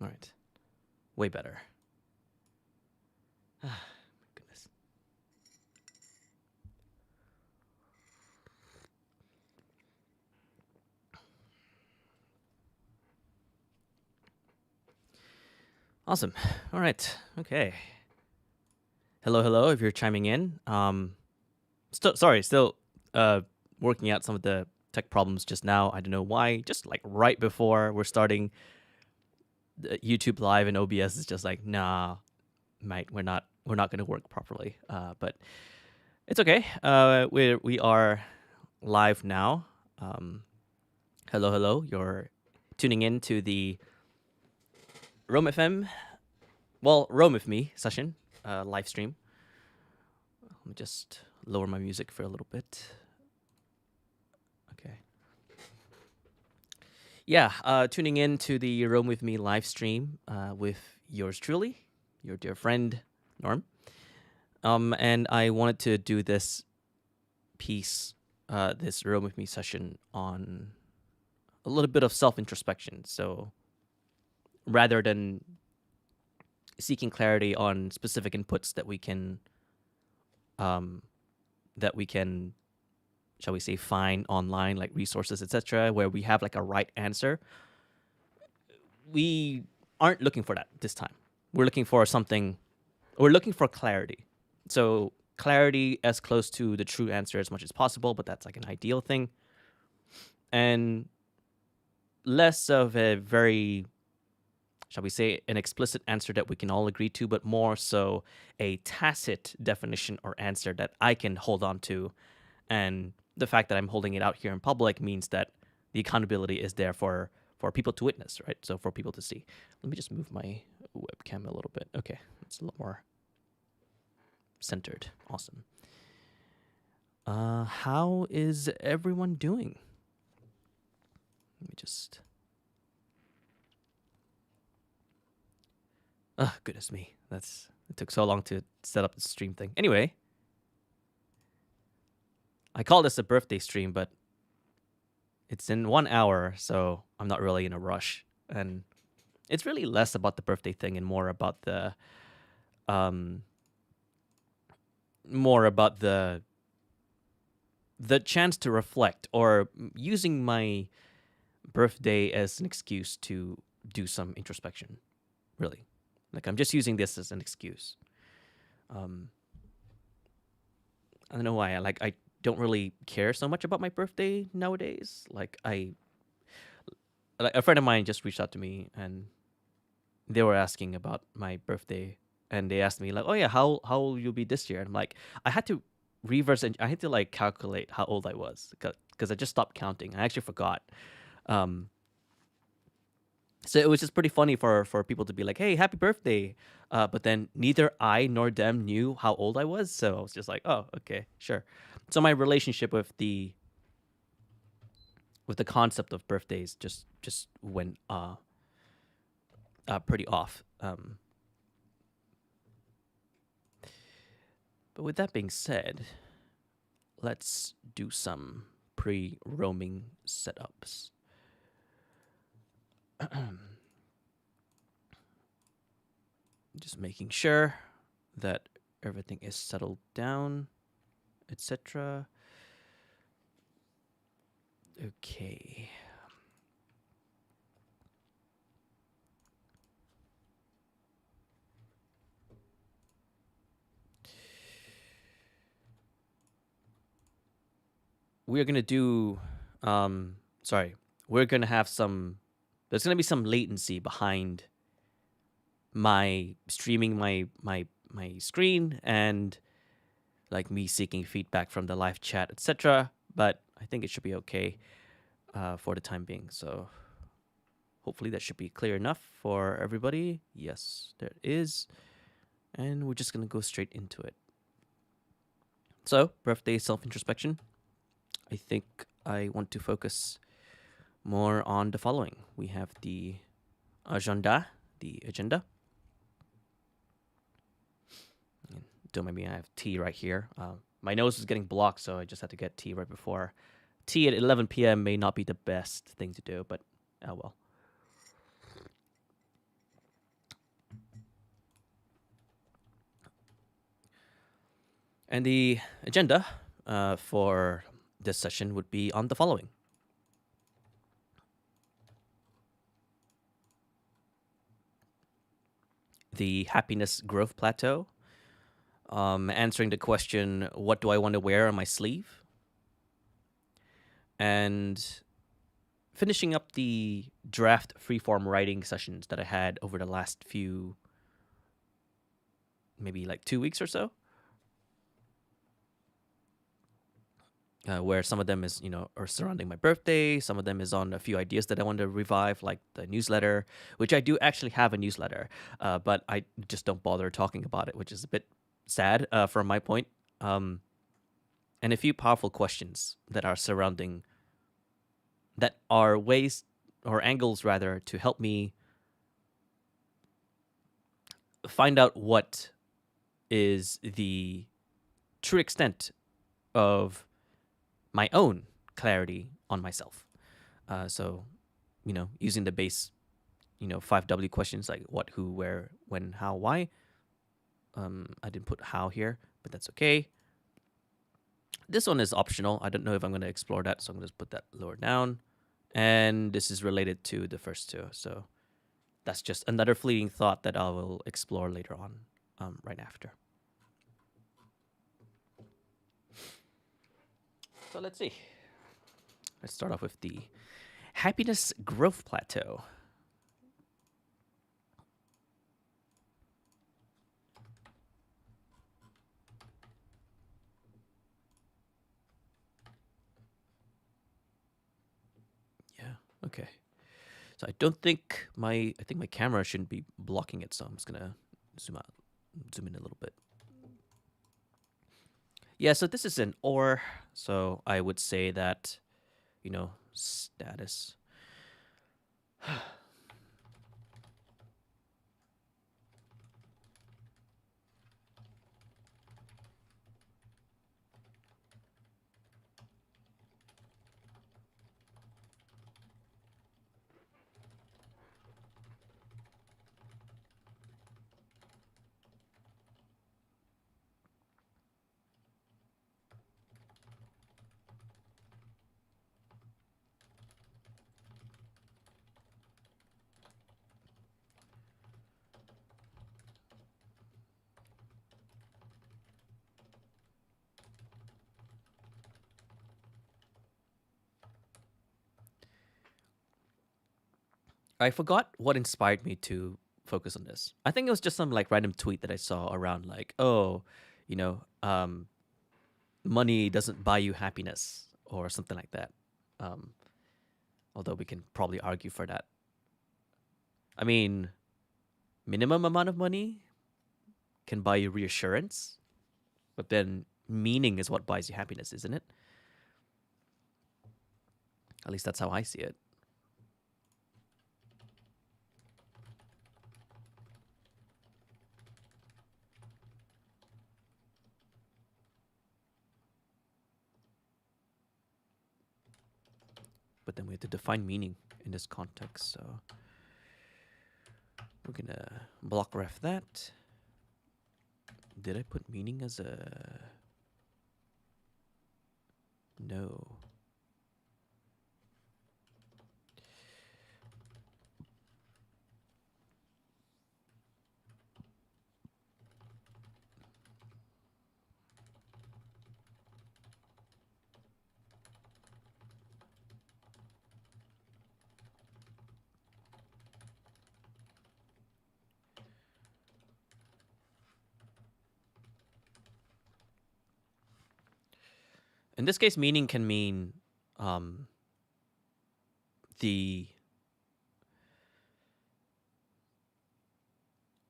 All right. Way better. Ah, my goodness. Awesome. All right. Okay. Hello, hello. If you're chiming in, still working out some of the tech problems just now. I don't know why. Just like right before we're starting the YouTube live and OBS is just like, nah, mate, we're not gonna work properly. But it's okay. We are live now. Hello, hello. You're tuning in to the Roam FM, Roam with me session, live stream. Let me just lower my music for a little bit. Okay. Yeah, tuning in to the Roam with me live stream with yours truly, your dear friend Norm. And I wanted to do this piece, this Roam with me session on a little bit of self-introspection. So rather than seeking clarity on specific inputs that we can, shall we say, find online, like resources, etc., where we have like a right answer, we aren't looking for that this time. We're looking for something. We're looking for clarity. So clarity as close to the true answer as much as possible, but that's like an ideal thing. And less of a very, shall we say, an explicit answer that we can all agree to, but more so a tacit definition or answer that I can hold on to. And the fact that I'm holding it out here in public means that the accountability is there for people to witness, right? So for people to see. Let me just move my webcam a little bit. Okay, it's a lot more centered. Awesome. How is everyone doing? Let me just... Oh, goodness me. It took so long to set up the stream thing. Anyway, I call this a birthday stream, but it's in 1 hour, so I'm not really in a rush. And it's really less about the birthday thing and more about the chance to reflect, or using my birthday as an excuse to do some introspection. Really, like I'm just using this as an excuse. I don't know why. I don't really care so much about my birthday nowadays. Like a friend of mine just reached out to me and they were asking about my birthday, and they asked me like, "Oh yeah, how will you be this year?" And I'm like, I had to I had to like calculate how old I was because I just stopped counting. I actually forgot. Um, so it was just pretty funny for people to be like, "Hey, happy birthday," but then neither I nor them knew how old I was. So I was just like, "Oh, okay, sure." So my relationship with the concept of birthdays just went pretty off. But with that being said, let's do some pre-roaming setups. Just making sure that everything is settled down, etc. Okay. We're gonna do we're gonna have there's gonna be some latency behind my streaming my screen and like me seeking feedback from the live chat, etc. But I think it should be okay for the time being. So hopefully that should be clear enough for everybody. Yes, there is. And we're just gonna go straight into it. So, birthday self-introspection. I think I want to focus more on the following. We have the agenda. Don't mind me, I have tea right here. My nose is getting blocked, so I just had to get tea right before. Tea at 11 p.m. may not be the best thing to do, but oh well. And the agenda for this session would be on the following: the happiness growth plateau, answering the question, what do I want to wear on my sleeve? And finishing up the draft freeform writing sessions that I had over the last few, maybe like 2 weeks or so, where some of them is, are surrounding my birthday. Some of them is on a few ideas that I want to revive, like the newsletter, which I do actually have a newsletter, but I just don't bother talking about it, which is a bit sad from my point. And a few powerful questions that are surrounding, that are ways or angles rather to help me find out what is the true extent of my own clarity on myself. So, using the base, 5W questions like what, who, where, when, how, why. I didn't put how here, but that's okay. This one is optional. I don't know if I'm going to explore that, so I'm going to put that lower down. And this is related to the first two. So that's just another fleeting thought that I will explore later on, right after. So let's see. Let's start off with the happiness growth plateau. Yeah, okay. So I think my camera shouldn't be blocking it, so I'm just gonna zoom in a little bit. Yeah, so this is an or, so I would say that, status. I forgot what inspired me to focus on this. I think it was just some like random tweet that I saw around, like, oh, you know, um, money doesn't buy you happiness or something like that. Um, Although we can probably argue for that. I mean, minimum amount of money can buy you reassurance, but then meaning is what buys you happiness, isn't it? At least that's how I see it. But then we have to define meaning in this context, so we're gonna block ref that. Did I put meaning as a... No. In this case, meaning can mean the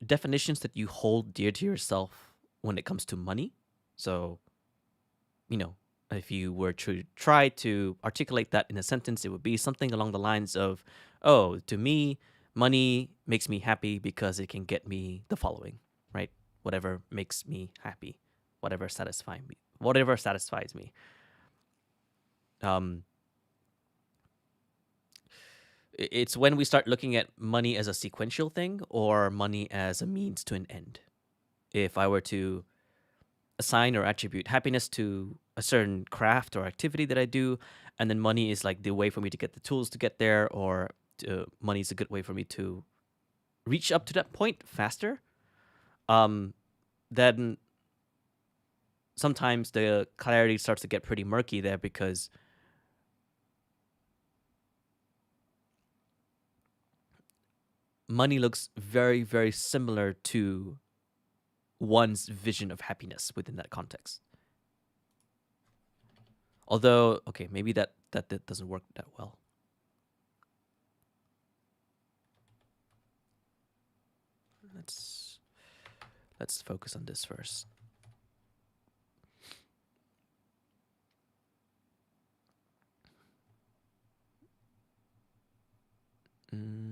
definitions that you hold dear to yourself when it comes to money. So, if you were to try to articulate that in a sentence, it would be something along the lines of, oh, to me, money makes me happy because it can get me the following, right? Whatever makes me happy, whatever satisfies me. Um, it's when we start looking at money as a sequential thing or money as a means to an end. If I were to assign or attribute happiness to a certain craft or activity that I do, and then money is like the way for me to get the tools to get there, or money is a good way for me to reach up to that point faster, um, then sometimes the clarity starts to get pretty murky there, because money looks very, very similar to one's vision of happiness within that context. Although, okay, maybe that doesn't work that well. Let's focus on this first. Hmm.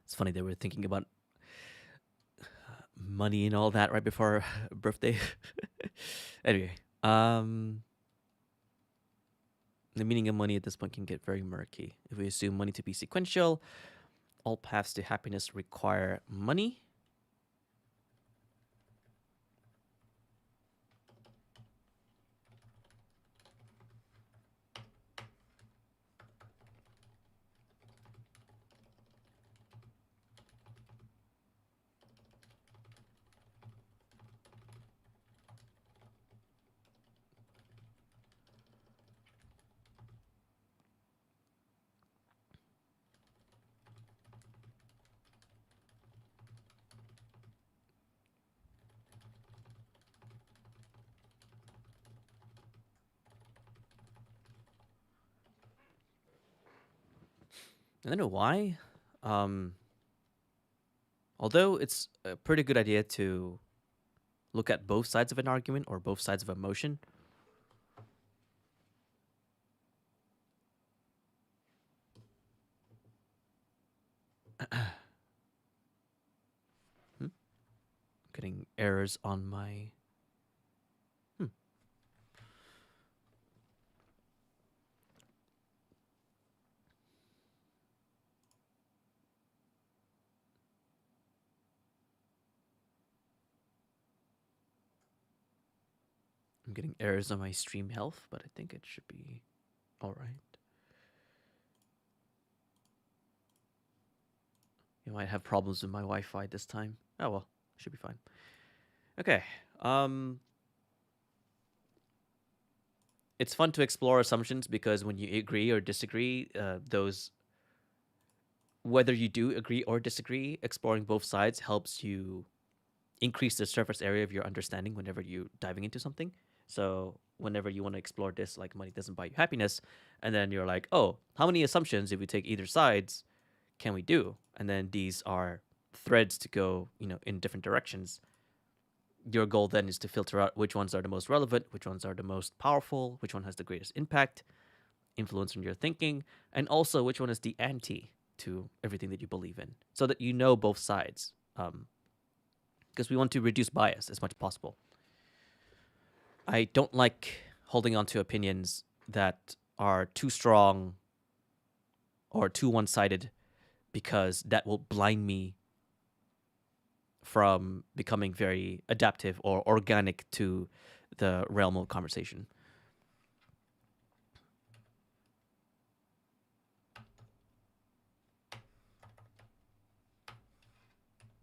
It's funny they were thinking about money and all that right before our birthday. Anyway, the meaning of money at this point can get very murky. If we assume money to be sequential, all paths to happiness require money. I don't know why. Although it's a pretty good idea to look at both sides of an argument or both sides of emotion, getting errors on my. I'm getting errors on my stream health, but I think it should be all right. You might have problems with my Wi-Fi this time. Oh well, should be fine. Okay. It's fun to explore assumptions, because when you agree or disagree, those, whether you do agree or disagree, exploring both sides helps you increase the surface area of your understanding whenever you're diving into something. So whenever you want to explore this, like money doesn't buy you happiness, and then you're like, oh, how many assumptions, if we take either sides, can we do? And then these are threads to go, in different directions. Your goal then is to filter out which ones are the most relevant, which ones are the most powerful, which one has the greatest impact, influence on your thinking, and also which one is the anti to everything that you believe in, so that you know both sides. Because we want to reduce bias as much as possible. I don't like holding on to opinions that are too strong or too one-sided, because that will blind me from becoming very adaptive or organic to the realm of conversation.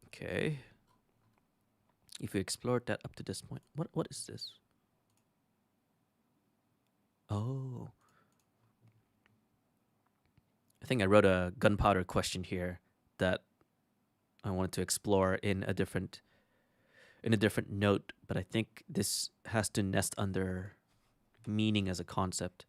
Okay. If we explored that up to this point, what is this? Oh, I think I wrote a gunpowder question here that I wanted to explore in a different note, but I think this has to nest under meaning as a concept.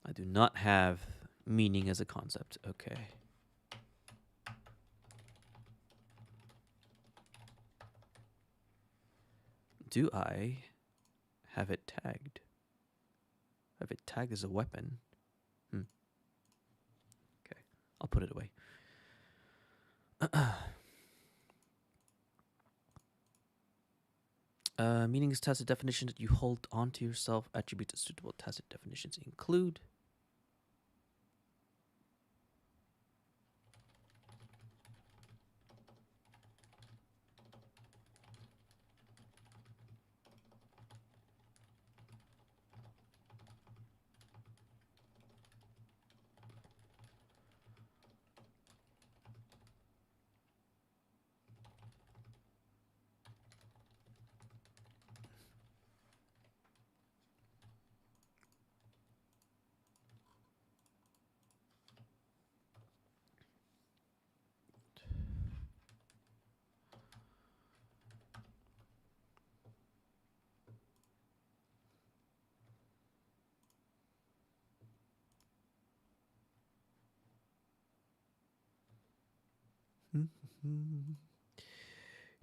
I do not have meaning as a concept. Okay. Do I have it tagged? Have it tagged as a weapon? Okay. I'll put it away. Meaning is tacit definition that you hold onto yourself. Attributes of suitable tacit definitions include.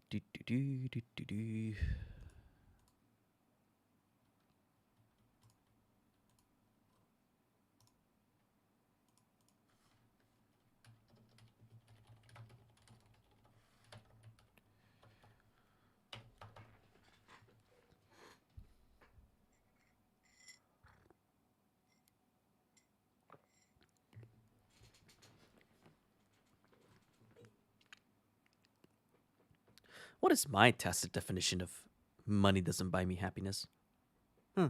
Do, do, do, do, do, do. What is my tacit definition of money doesn't buy me happiness? I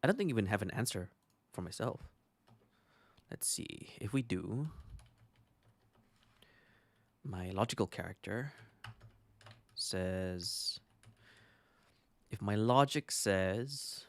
don't think even have an answer for myself. Let's see. If we do, my logical character says, if my logic says,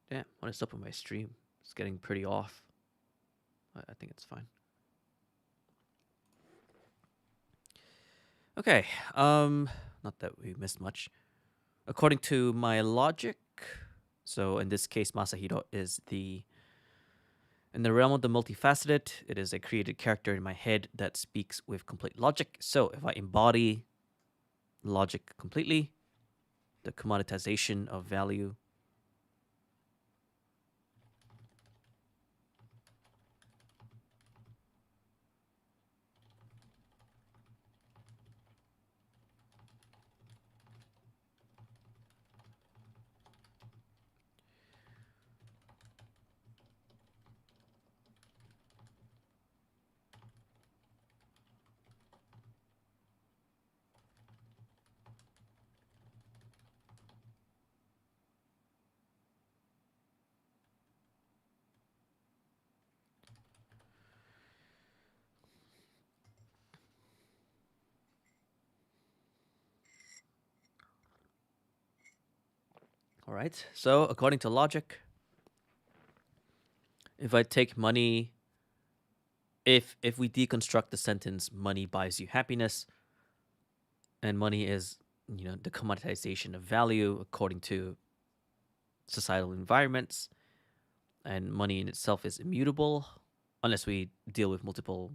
damn, what is up with my stream? It's getting pretty off. I think it's fine. Okay, not that we missed much. According to my logic, so in this case, Masahiro is in the realm of the multifaceted, it is a created character in my head that speaks with complete logic. So if I embody logic completely, the commoditization of value, all right? So according to logic, if I take money, if we deconstruct the sentence, money buys you happiness, and money is, the commoditization of value according to societal environments, and money in itself is immutable unless we deal with multiple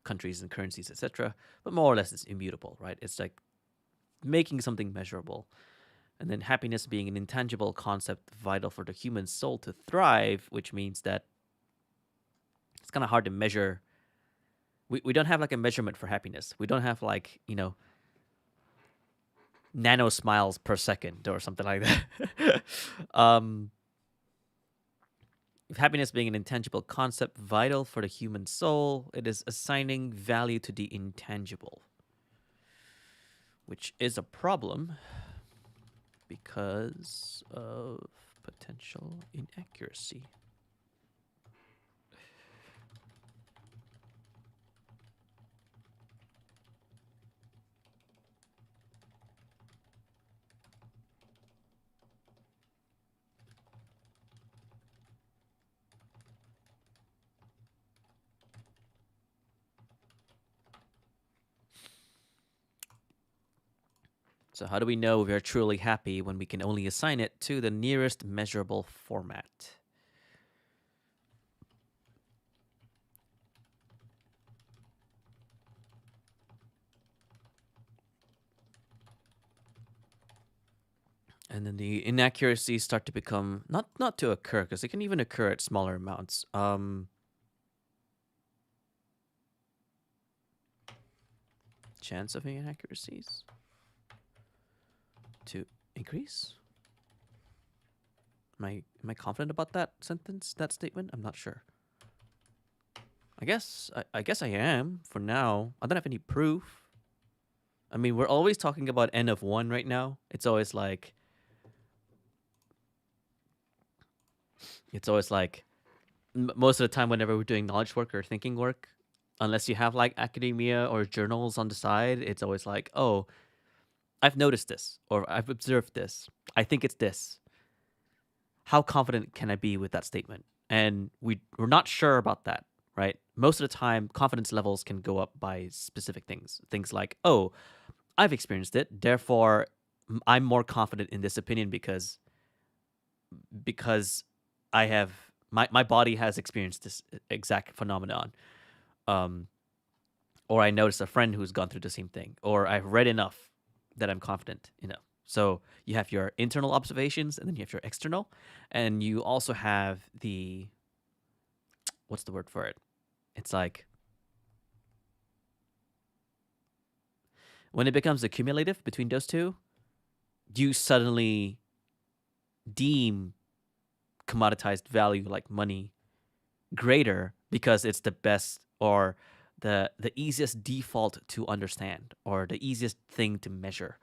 countries and currencies, etc. But more or less, it's immutable, right? It's like making something measurable. And then happiness being an intangible concept vital for the human soul to thrive, which means that it's kind of hard to measure. We don't have like a measurement for happiness. We don't have like, nano smiles per second or something like that. If happiness being an intangible concept vital for the human soul, it is assigning value to the intangible, which is a problem because of potential inaccuracy. So how do we know we are truly happy when we can only assign it to the nearest measurable format? And then the inaccuracies start to become not to occur, because they can even occur at smaller amounts. Chance of inaccuracies to increase. Am I confident about that sentence, that statement? I'm not sure. I guess I am for now. I don't have any proof. I mean, we're always talking about n of 1 right now. It's always like most of the time whenever we're doing knowledge work or thinking work, unless you have like academia or journals on the side, it's always like, oh, I've noticed this or I've observed this. I think it's this. How confident can I be with that statement? And we're not sure about that, right? Most of the time, confidence levels can go up by specific things. Things like, oh, I've experienced it, therefore I'm more confident in this opinion because I have my body has experienced this exact phenomenon. Um, or I noticed a friend who's gone through the same thing, or I've read enough that I'm confident enough. So you have your internal observations, and then you have your external, and you also have the what's the word for it? It's like when it becomes accumulative between those two, you suddenly deem commoditized value like money greater because it's the best or the easiest default to understand or the easiest thing to measure,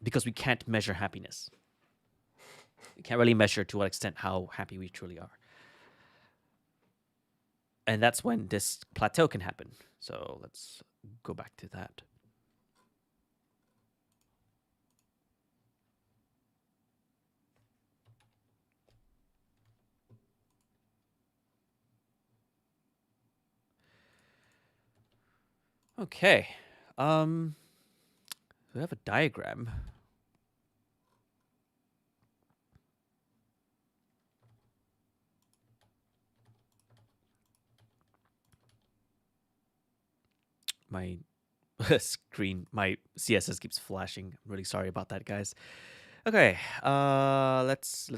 because we can't measure happiness. We can't really measure to what extent how happy we truly are. And that's when this plateau can happen. So let's go back to that. Okay. We have a diagram. My screen, my CSS keeps flashing. I'm really sorry about that, guys. Okay. Let's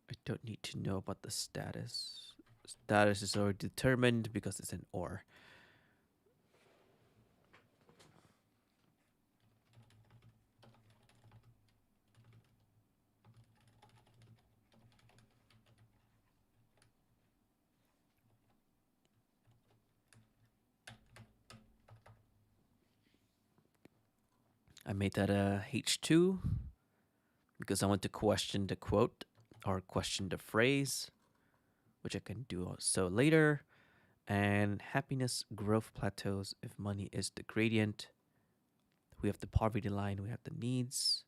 I don't need to know about the status. Status is already determined because it's an OR. I made that a H2 because I want to question the quote or question the phrase, which I can do so later. And happiness growth plateaus if money is the gradient. We have the poverty line, we have the needs.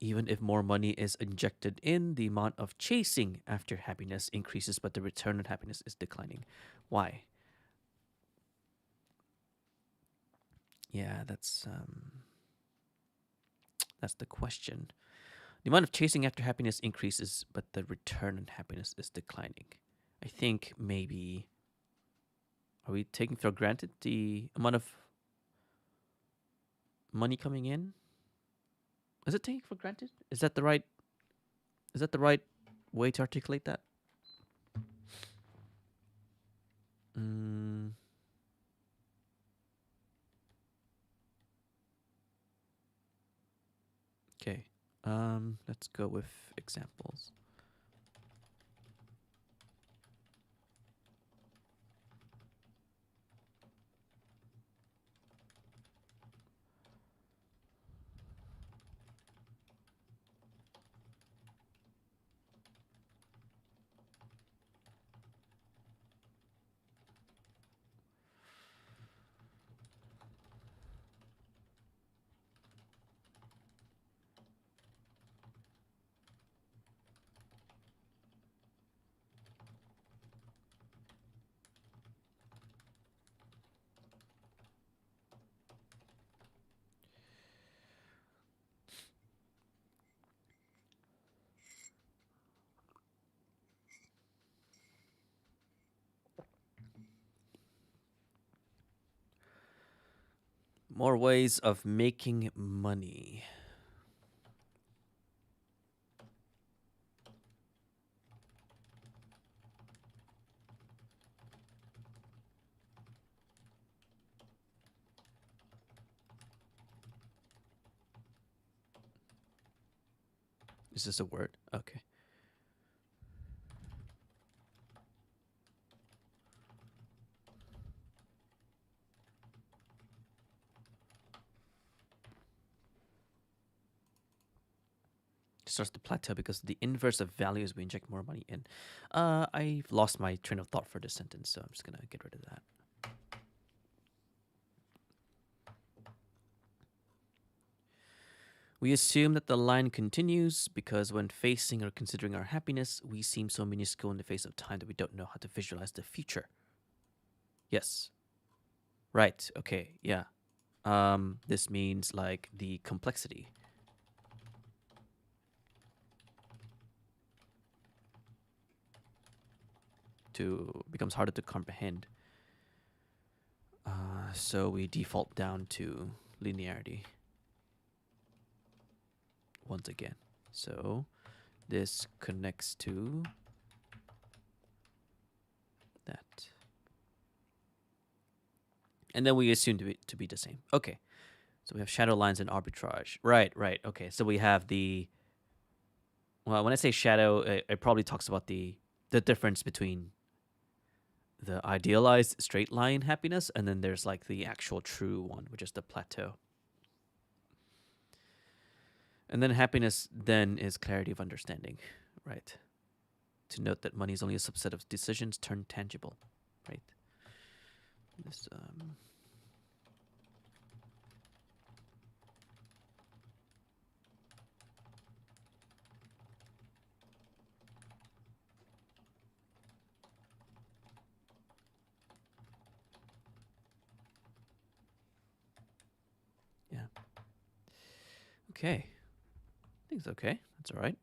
Even if more money is injected in, the amount of chasing after happiness increases, but the return on happiness is declining. Why? Yeah, that's the question. The amount of chasing after happiness increases, but the return on happiness is declining. I think maybe are we taking for granted the amount of money coming in? Is it taking for granted? Is that the right way to articulate that? Mm, okay. Let's go with examples. More ways of making money. Is this a word? Okay. Starts to plateau because the inverse of value is we inject more money in. I've lost my train of thought for this sentence, so I'm just gonna get rid of that. We assume that the line continues because when facing or considering our happiness, we seem so minuscule in the face of time that we don't know how to visualize the future. Yes. Right. Okay. Yeah. This means like the complexity. Becomes harder to comprehend. So we default down to linearity once again. So this connects to that. And then we assume to be the same. Okay. So we have shadow lines and arbitrage. Right. Okay. So we have well, when I say shadow, it probably talks about the difference between the idealized straight line happiness and then there's like the actual true one, which is the plateau. And then happiness then is clarity of understanding, right? To note that money is only a subset of decisions turned tangible, right? This yeah. Okay. I think it's okay. That's all right.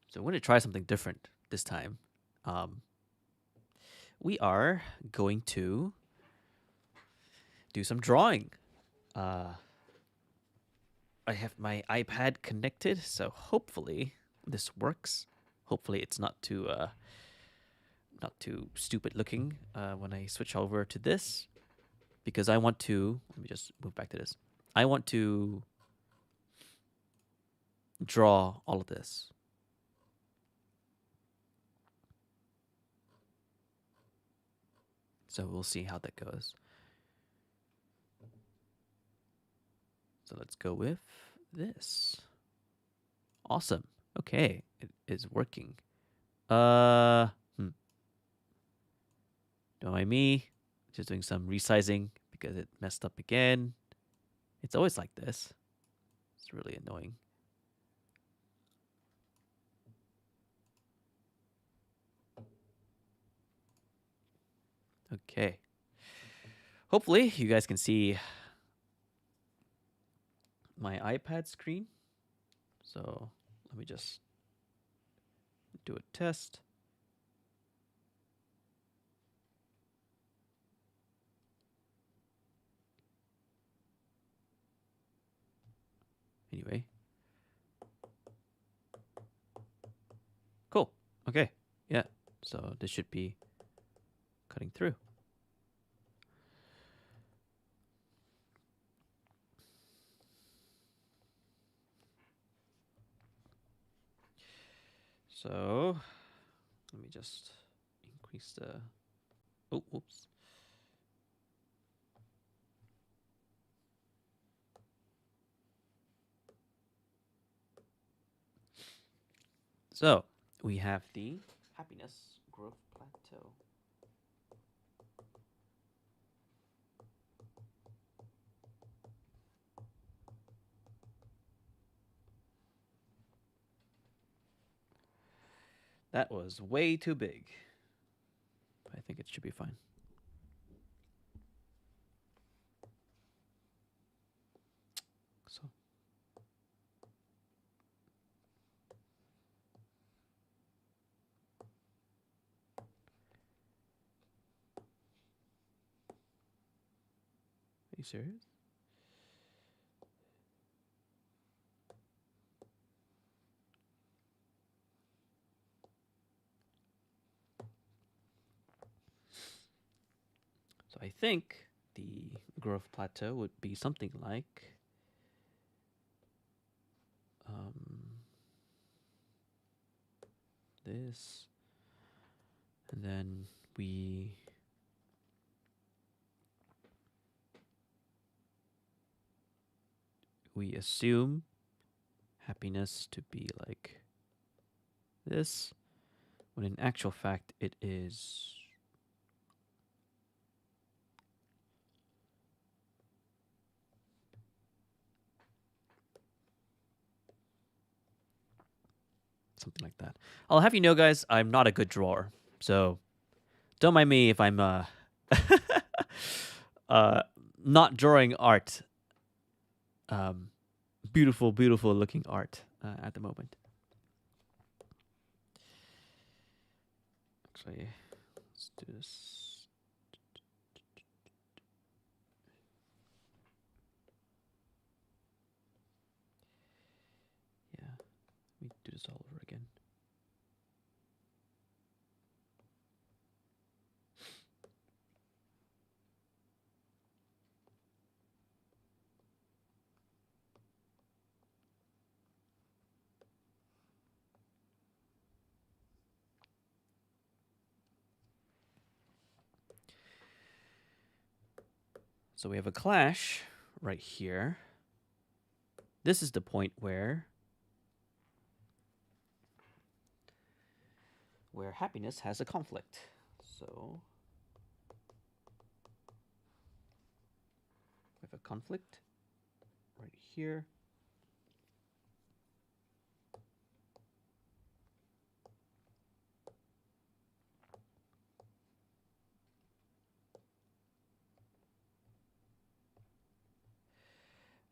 So we're going to try something different this time. We are going to do some drawing. I have my iPad connected, so hopefully this works. Hopefully it's not too stupid looking when I switch over to this, because I want to. Let me just move back to this. I want to draw all of this. So we'll see how that goes. So let's go with this. Awesome. Okay, it is working. Don't mind me. Just doing some resizing because it messed up again. It's always like this. It's really annoying. Okay. Hopefully you guys can see my iPad screen. So let me just do a test. Anyway. Cool. Okay. Yeah. So this should be cutting through. So let me just increase the... Oh, whoops. So we have the happiness growth plateau. That was way too big. I think it should be fine. So are you serious? So I think the growth plateau would be something like this, and then we assume happiness to be like this, when in actual fact it is something like that. I'll have you know, guys, I'm not a good drawer, so don't mind me if I'm not drawing art, beautiful, beautiful looking art at the moment. Actually, let's do this. Yeah, let me do this all over again. So we have a clash right here. This is the point where happiness has a conflict. So we have a conflict right here.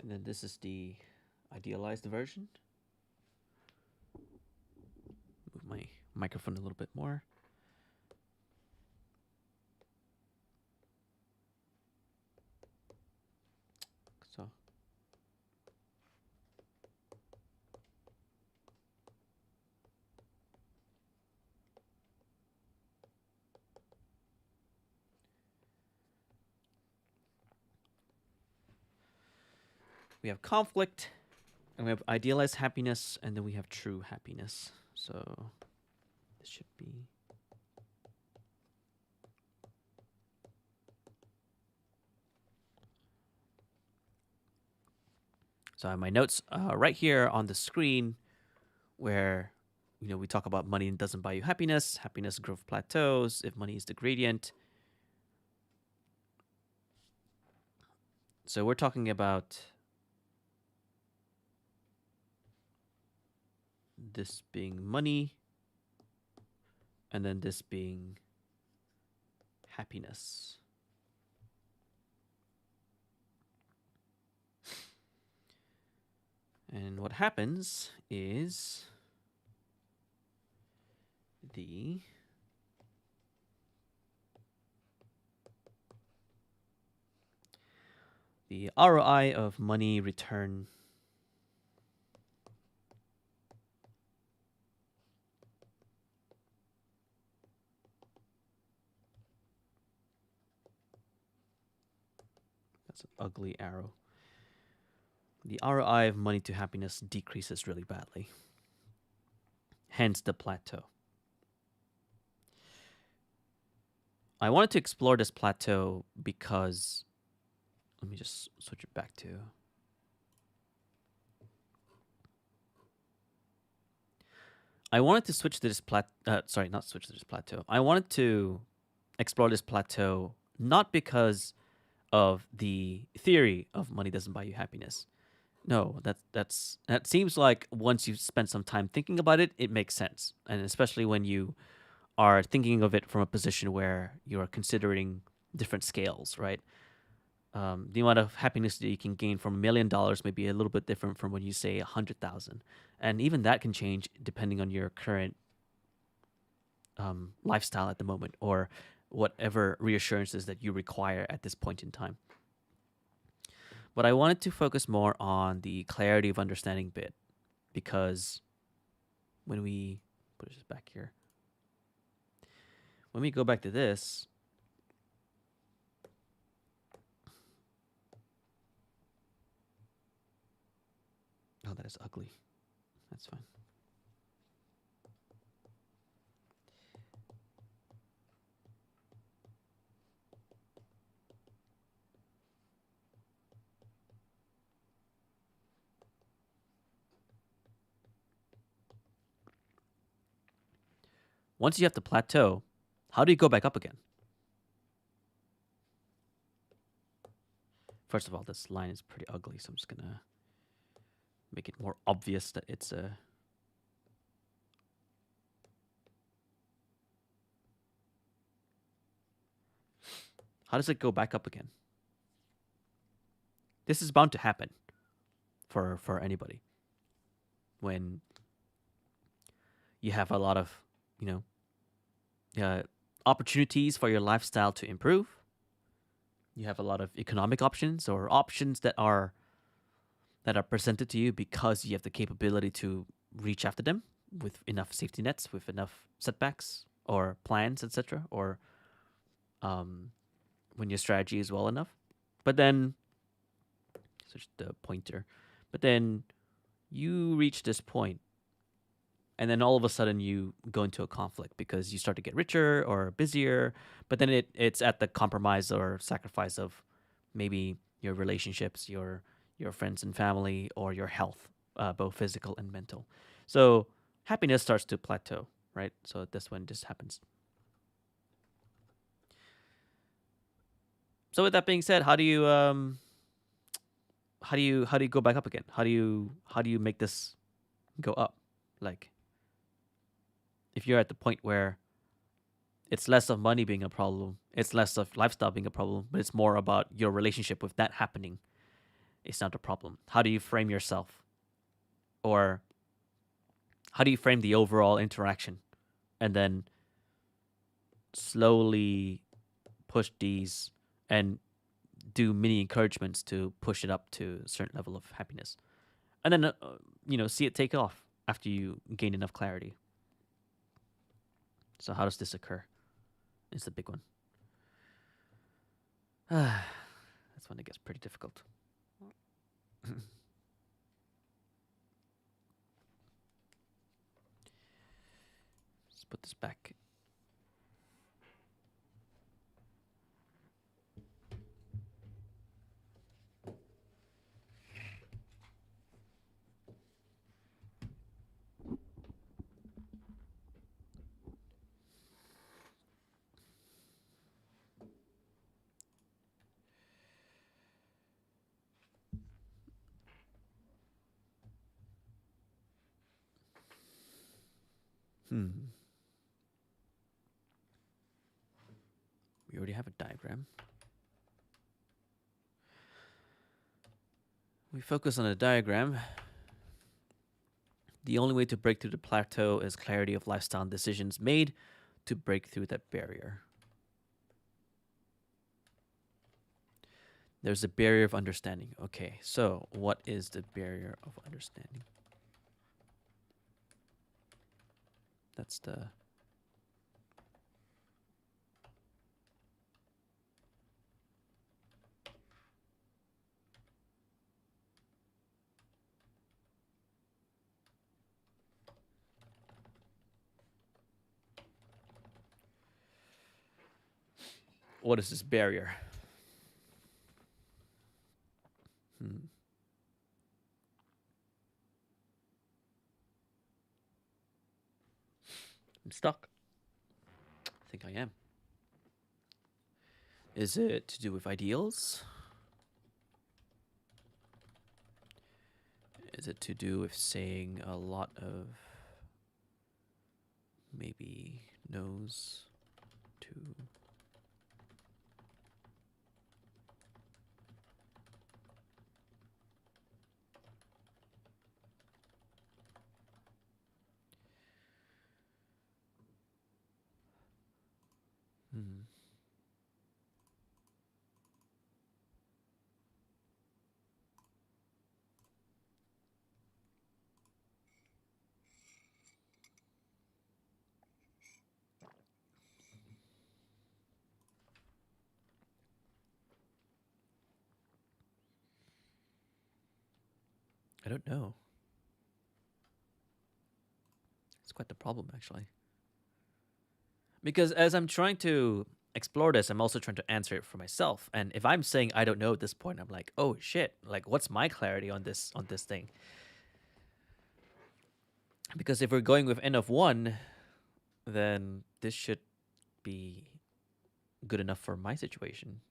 And then this is the idealized version. Move my microphone a little bit more. So we have conflict, and we have idealized happiness, and then we have true happiness. So this should be... So I have my notes right here on the screen, where we talk about money doesn't buy you happiness. Happiness growth plateaus if money is the gradient. So we're talking about this being money, and then this being happiness. And what happens is the ROI of money return It's an ugly arrow. The ROI of money to happiness decreases really badly. Hence the plateau. I wanted to explore this plateau because, let me just switch it back to, I wanted to switch to this not switch to this plateau. I wanted to explore this plateau not because of the theory of money doesn't buy you happiness. No, that seems like once you've spent some time thinking about it, it makes sense. And especially when you are thinking of it from a position where you are considering different scales, right? The amount of happiness that you can gain from $1,000,000 may be a little bit different from when you say 100,000, and even that can change depending on your current lifestyle at the moment or whatever reassurances that you require at this point in time. But I wanted to focus more on the clarity of understanding bit because when we put this back here, when we go back to this, oh, that is ugly. That's fine. Once you have the plateau, how do you go back up again? First of all, this line is pretty ugly, so I'm just going to make it more obvious that it's a... How does it go back up again? This is bound to happen for anybody. When you have a lot of, opportunities for your lifestyle to improve, you have a lot of economic options or options that are presented to you because you have the capability to reach after them with enough safety nets, with enough setbacks or plans, etc., or when your strategy is well enough. But then, switch the pointer. But then you reach this point, and then all of a sudden you go into a conflict because you start to get richer or busier, but then it's at the compromise or sacrifice of maybe your relationships, your friends and family, or your health, both physical and mental. So happiness starts to plateau, right? So that's when this happens. So with that being said, how do you go back up again? How do you make this go up? Like, if you're at the point where it's less of money being a problem, it's less of lifestyle being a problem, but it's more about your relationship with that happening, it's not a problem. How do you frame yourself? Or how do you frame the overall interaction? And then slowly push these and do mini encouragements to push it up to a certain level of happiness. And then, see it take off after you gain enough clarity. So how does this occur? It's the big one. That's when it gets pretty difficult. Let's put this back. We already have a diagram. We focus on a diagram. The only way to break through the plateau is clarity of lifestyle decisions made to break through that barrier. There's a barrier of understanding. Okay, so what is the barrier of understanding? That's the... What is this barrier? I'm stuck. I think I am. Is it to do with ideals? Is it to do with saying a lot of maybe no's to I don't know. It's quite the problem, actually. Because as I'm trying to explore this, I'm also trying to answer it for myself. And if I'm saying I don't know at this point, I'm like, oh shit! Like, what's my clarity on this thing? Because if we're going with n of 1, then this should be good enough for my situation.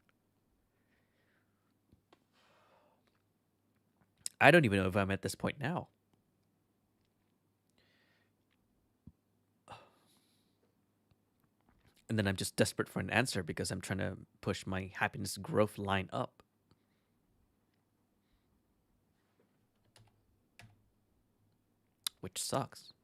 I don't even know if I'm at this point now. And then I'm just desperate for an answer because I'm trying to push my happiness growth line up. Which sucks.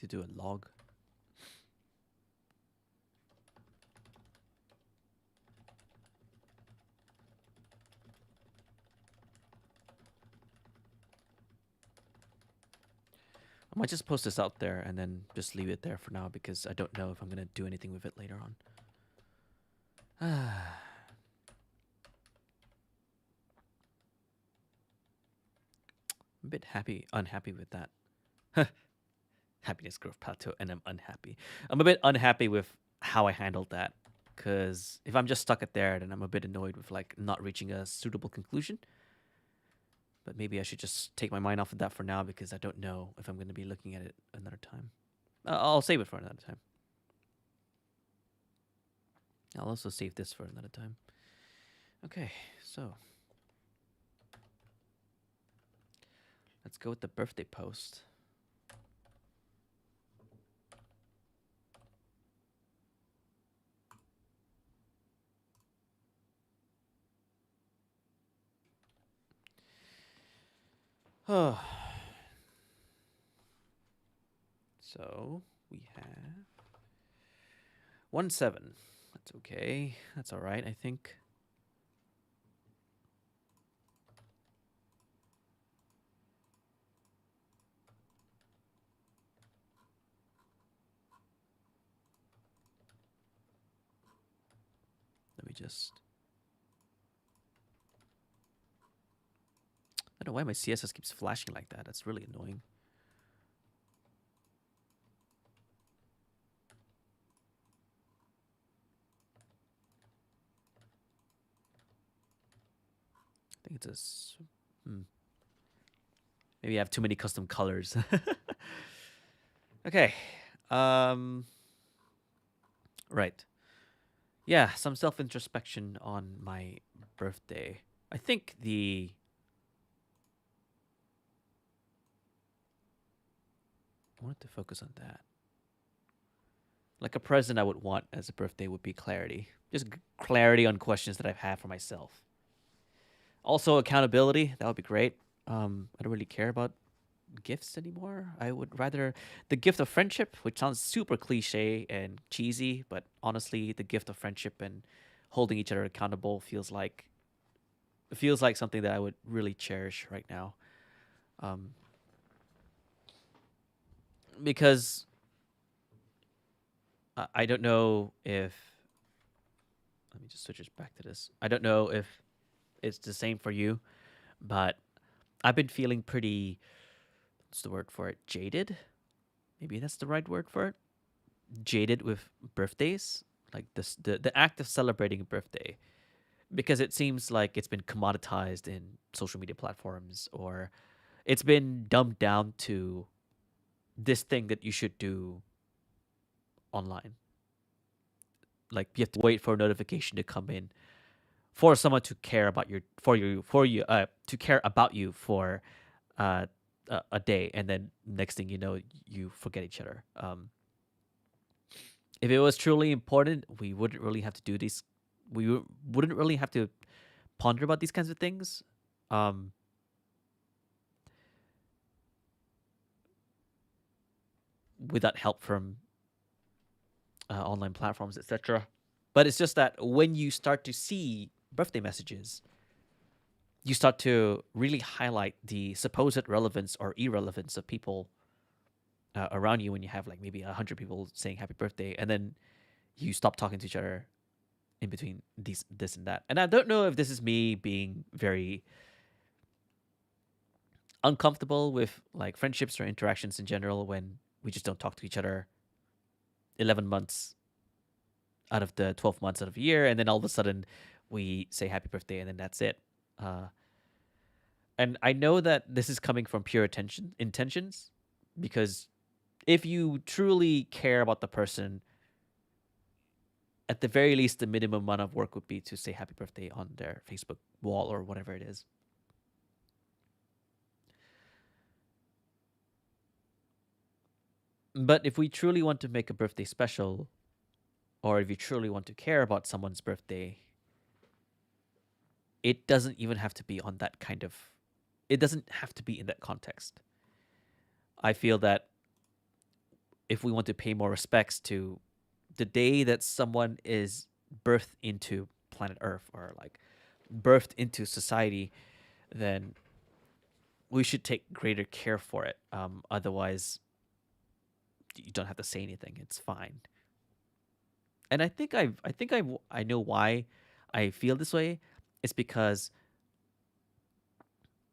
Need to do a log. I might just post this out there and then just leave it there for now because I don't know if I'm going to do anything with it later on. I'm a bit unhappy with that. Happiness growth plateau, and I'm unhappy. I'm a bit unhappy with how I handled that because if I'm just stuck at there, then I'm a bit annoyed with like not reaching a suitable conclusion. But maybe I should just take my mind off of that for now because I don't know if I'm going to be looking at it another time. I'll save it for another time. I'll also save this for another time. Okay, so let's go with the birthday post. Oh. So we have 1-7. That's okay. That's all right, I think. Let me just... I don't know why my CSS keeps flashing like that. That's really annoying. I think it's a... Maybe I have too many custom colors. Okay. Right. Yeah, some self-introspection on my birthday. I think I wanted to focus on that. Like a present I would want as a birthday would be clarity. Just clarity on questions that I've had for myself. Also accountability, that would be great. I don't really care about gifts anymore. I would rather the gift of friendship, which sounds super cliche and cheesy, but honestly, the gift of friendship and holding each other accountable feels like something that I would really cherish right now. Because I don't know if let me just switch it back to this. I don't know if it's the same for you, but I've been feeling pretty, what's the word for it? Jaded? Maybe that's the right word for it. Jaded with birthdays, like this, the act of celebrating a birthday, because it seems like it's been commoditized in social media platforms, or it's been dumbed down to this thing that you should do online. Like you have to wait for a notification to come in for someone to care about your for you to care about you for uh a day, and then next thing you know, you forget each other. If it was truly important, we wouldn't really have to do these. Wouldn't really have to ponder about these kinds of things. Um, without help from online platforms, etc. But it's just that when you start to see birthday messages, you start to really highlight the supposed relevance or irrelevance of people around you when you have like maybe 100 people saying happy birthday, and then you stop talking to each other in between this and that. And I don't know if this is me being very uncomfortable with like friendships or interactions in general when we just don't talk to each other 11 months out of the 12 months out of a year, and then all of a sudden we say happy birthday, and then that's it. Uh, and I know that this is coming from pure intentions, because if you truly care about the person, at the very least, the minimum amount of work would be to say happy birthday on their Facebook wall or whatever it is. But if we truly want to make a birthday special, or if you truly want to care about someone's birthday, it doesn't even have to be on that kind of, it doesn't have to be in that context. I feel that if we want to pay more respects to the day that someone is birthed into planet Earth, or like birthed into society, then we should take greater care for it. Otherwise, you don't have to say anything. It's fine. And I know why I feel this way. It's because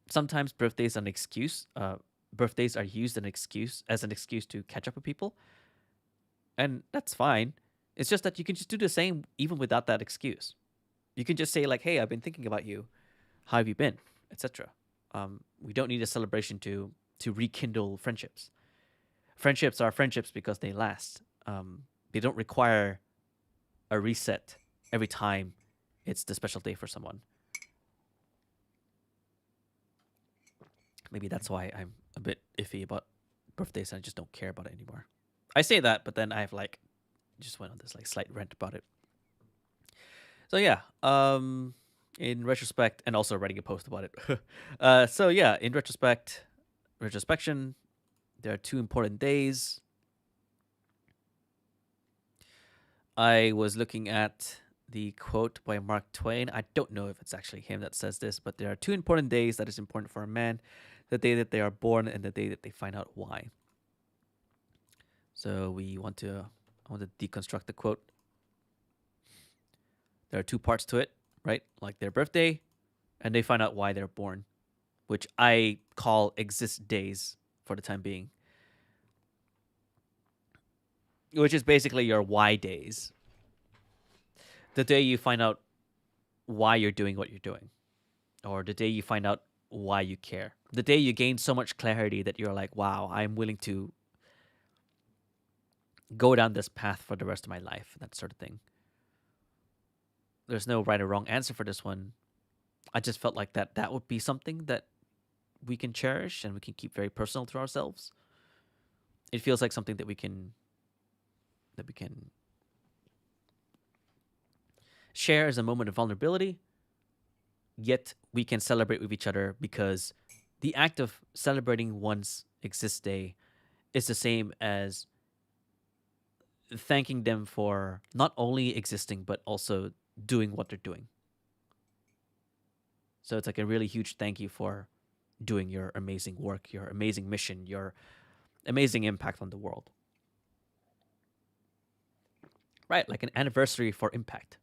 sometimes birthdays are an excuse. Birthdays are used as an excuse to catch up with people, and that's fine. It's just that you can just do the same even without that excuse. You can just say like, "Hey, I've been thinking about you. How have you been?" etc. We don't need a celebration to rekindle friendships. Friendships are friendships because they last. They don't require a reset every time it's the special day for someone. Maybe that's why I'm a bit iffy about birthdays and I just don't care about it anymore. I say that, but then I've like just went on this like slight rant about it. So yeah, in retrospect, and also writing a post about it. So yeah, in retrospection, there are two important days. I was looking at the quote by Mark Twain. I don't know if it's actually him that says this, but there are two important days that is important for a man: the day that they are born and the day that they find out why. So I want to deconstruct the quote. There are two parts to it, right? Like their birthday, and they find out why they're born, which I call Existdays for the time being, which is basically your why days. The day you find out why you're doing what you're doing, or the day you find out why you care. The day you gain so much clarity that you're like, wow, I'm willing to go down this path for the rest of my life, that sort of thing. There's no right or wrong answer for this one. I just felt like that would be something that we can cherish and we can keep very personal to ourselves. It feels like something that we can share as a moment of vulnerability, yet we can celebrate with each other, because the act of celebrating one's exist day is the same as thanking them for not only existing but also doing what they're doing. So it's like a really huge thank you for doing your amazing work, your amazing mission, your amazing impact on the world. Right, like an anniversary for impact,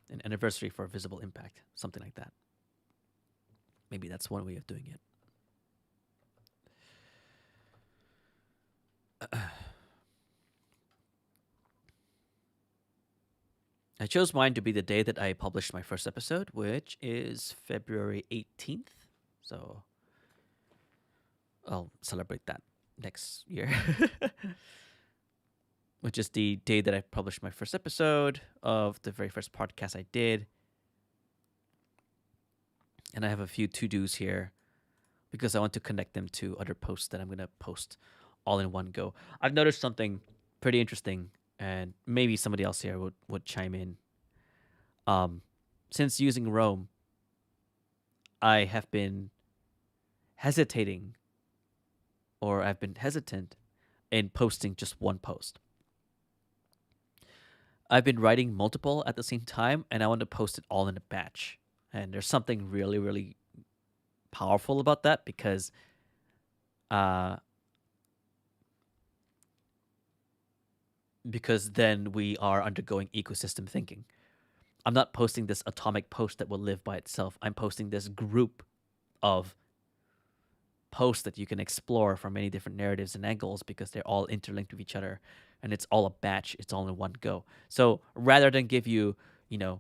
an anniversary for visible impact, something like that. Maybe that's one way of doing it. I chose mine to be the day that I published my first episode, which is February 18th. So I'll celebrate that next year, which is the day that I published my first episode of the very first podcast I did. And I have a few to-dos here because I want to connect them to other posts that I'm going to post all in one go. I've noticed something pretty interesting, and maybe somebody else here would chime in. Since using Roam, I have been hesitating, or I've been hesitant in posting just one post. I've been writing multiple at the same time, and I want to post it all in a batch. And there's something really, really powerful about that because then we are undergoing ecosystem thinking. I'm not posting this atomic post that will live by itself. I'm posting this group of posts that you can explore from many different narratives and angles because they're all interlinked with each other, and it's all a batch. It's all in one go. So rather than give you, a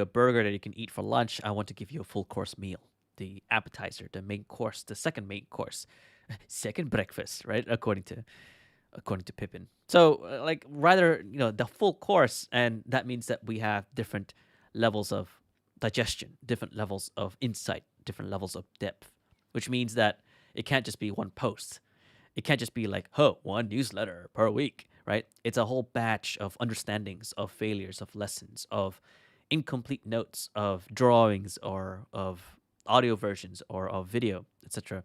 burger that you can eat for lunch, I want to give you a full course meal. The appetizer, the main course, the second main course, second breakfast, right? According to Pippin. So rather, the full course, and that means that we have different levels of digestion, different levels of insight, different levels of depth, which means that it can't just be one post. It can't just be like, one newsletter per week, right? It's a whole batch of understandings, of failures, of lessons, of incomplete notes, of drawings, or of audio versions, or of video, etc.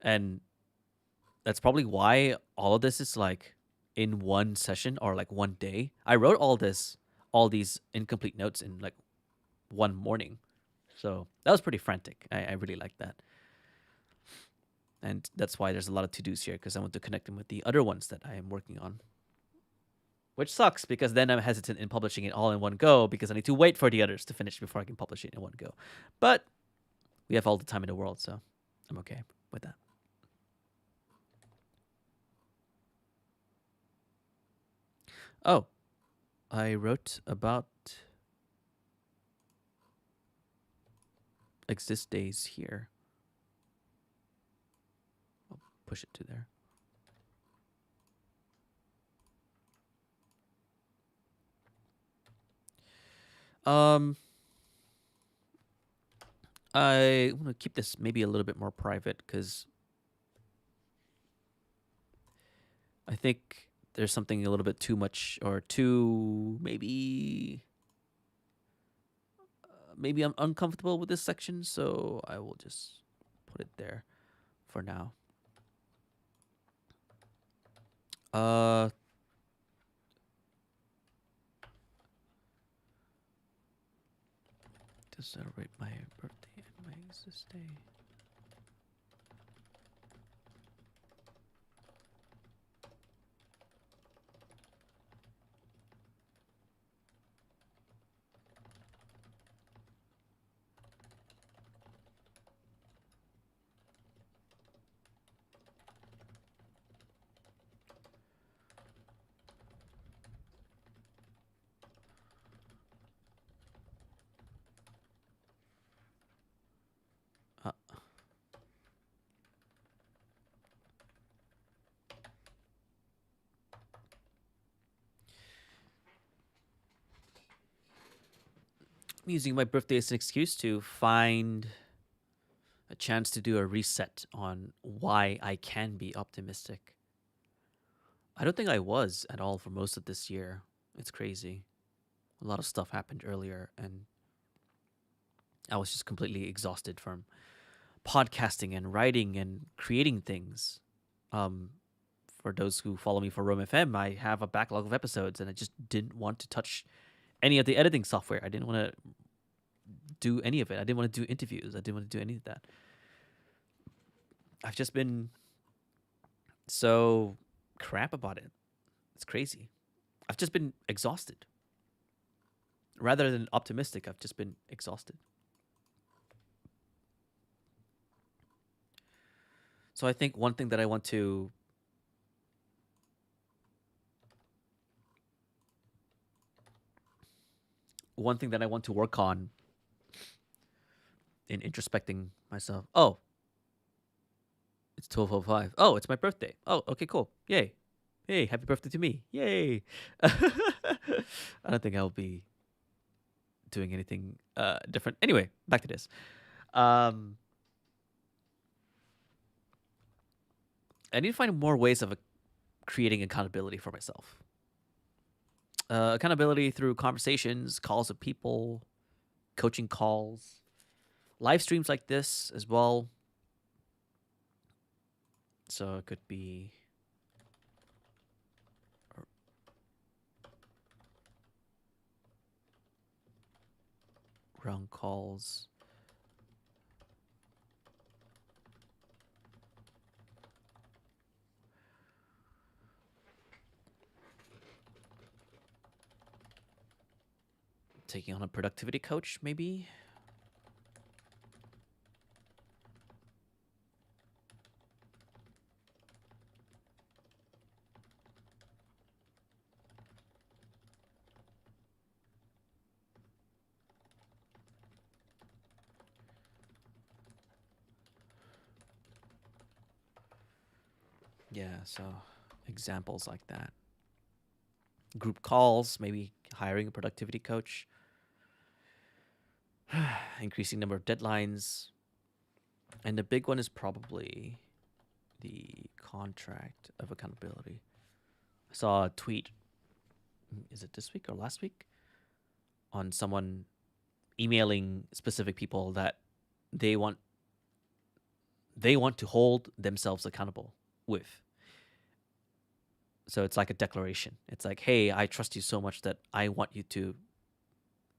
And that's probably why all of this is like in one session or like one day. I wrote all these incomplete notes in like one morning. So that was pretty frantic. I really like that. And that's why there's a lot of to-dos here, because I want to connect them with the other ones that I am working on. Which sucks, because then I'm hesitant in publishing it all in one go, because I need to wait for the others to finish before I can publish it in one go. But we have all the time in the world, so I'm okay with that. Oh, I wrote about Existdays here. I'll push it to there. I want to keep this maybe a little bit more private because I think there's something a little bit too much, or too maybe I'm uncomfortable with this section, so I will just put it there for now. To celebrate my birthday and my Existday. I'm using my birthday as an excuse to find a chance to do a reset on why I can be optimistic. I don't think I was at all for most of this year. It's crazy. A lot of stuff happened earlier, and I was just completely exhausted from podcasting and writing and creating things. For those who follow me for Roam FM, I have a backlog of episodes, and I just didn't want to touch any of the editing software. I didn't want to do any of it. I didn't want to do interviews. I didn't want to do any of that. I've just been so crap about it. It's crazy. I've just been exhausted. Rather than optimistic, I've just been exhausted. So I think one thing that I want to work on in introspecting myself. Oh, it's 12:05. Oh, it's my birthday. Oh, okay, cool. Yay. Hey, happy birthday to me. Yay. I don't think I'll be doing anything different. Anyway, back to this. Um, I need to find more ways of creating accountability for myself. Accountability through conversations, calls with people, coaching calls, live streams like this as well. So it could be round calls. Taking on a productivity coach, maybe. Yeah, so examples like that. Group calls, maybe hiring a productivity coach. Increasing number of deadlines. And the big one is probably the contract of accountability. I saw a tweet, is it this week or last week? On someone emailing specific people that they want to hold themselves accountable with. So it's like a declaration. It's like, hey, I trust you so much that I want you to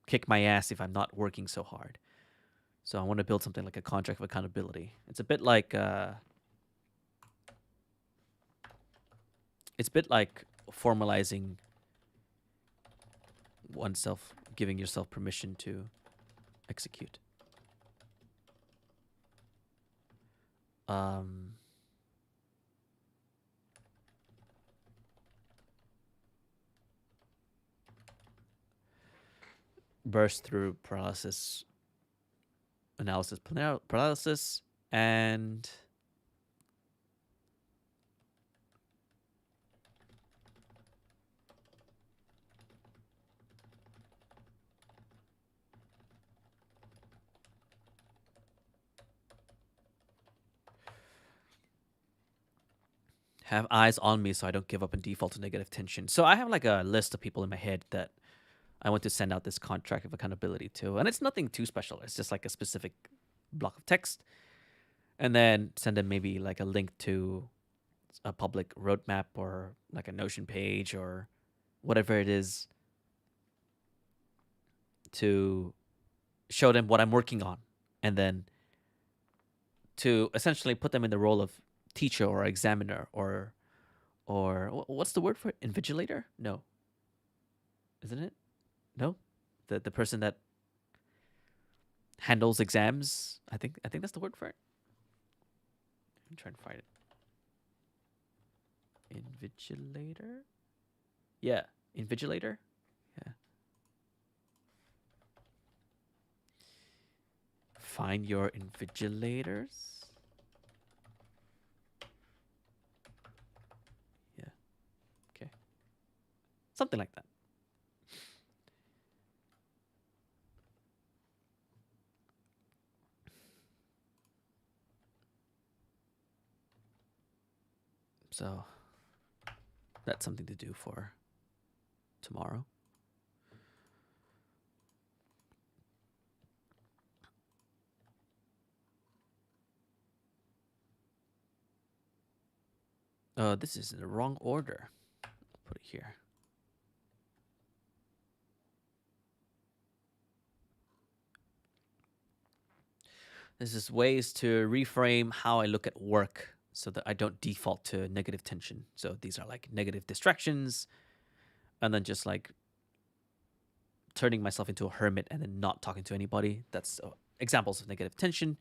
kick my ass if I'm not working so hard. So I want to build something like a contract of accountability. It's a bit like formalizing oneself, giving yourself permission to execute. Burst through paralysis, and have eyes on me so I don't give up and default to negative tension. So I have like a list of people in my head that I want to send out this contract of accountability to. And it's nothing too special. It's just like a specific block of text. And then send them maybe like a link to a public roadmap or like a Notion page or whatever it is to show them what I'm working on. And then to essentially put them in the role of teacher or examiner or what's the word for it? Invigilator? No. Isn't it? No? The person that handles exams. I think that's the word for it. I'm trying to find it. Invigilator? Yeah. Invigilator? Yeah. Find your invigilators. Yeah. Okay. Something like that. So that's something to do for tomorrow. This is in the wrong order. I'll put it here. This is ways to reframe how I look at work. so that I don't default to negative tension. So these are like negative distractions, and then just like turning myself into a hermit and then not talking to anybody. That's examples of negative tension.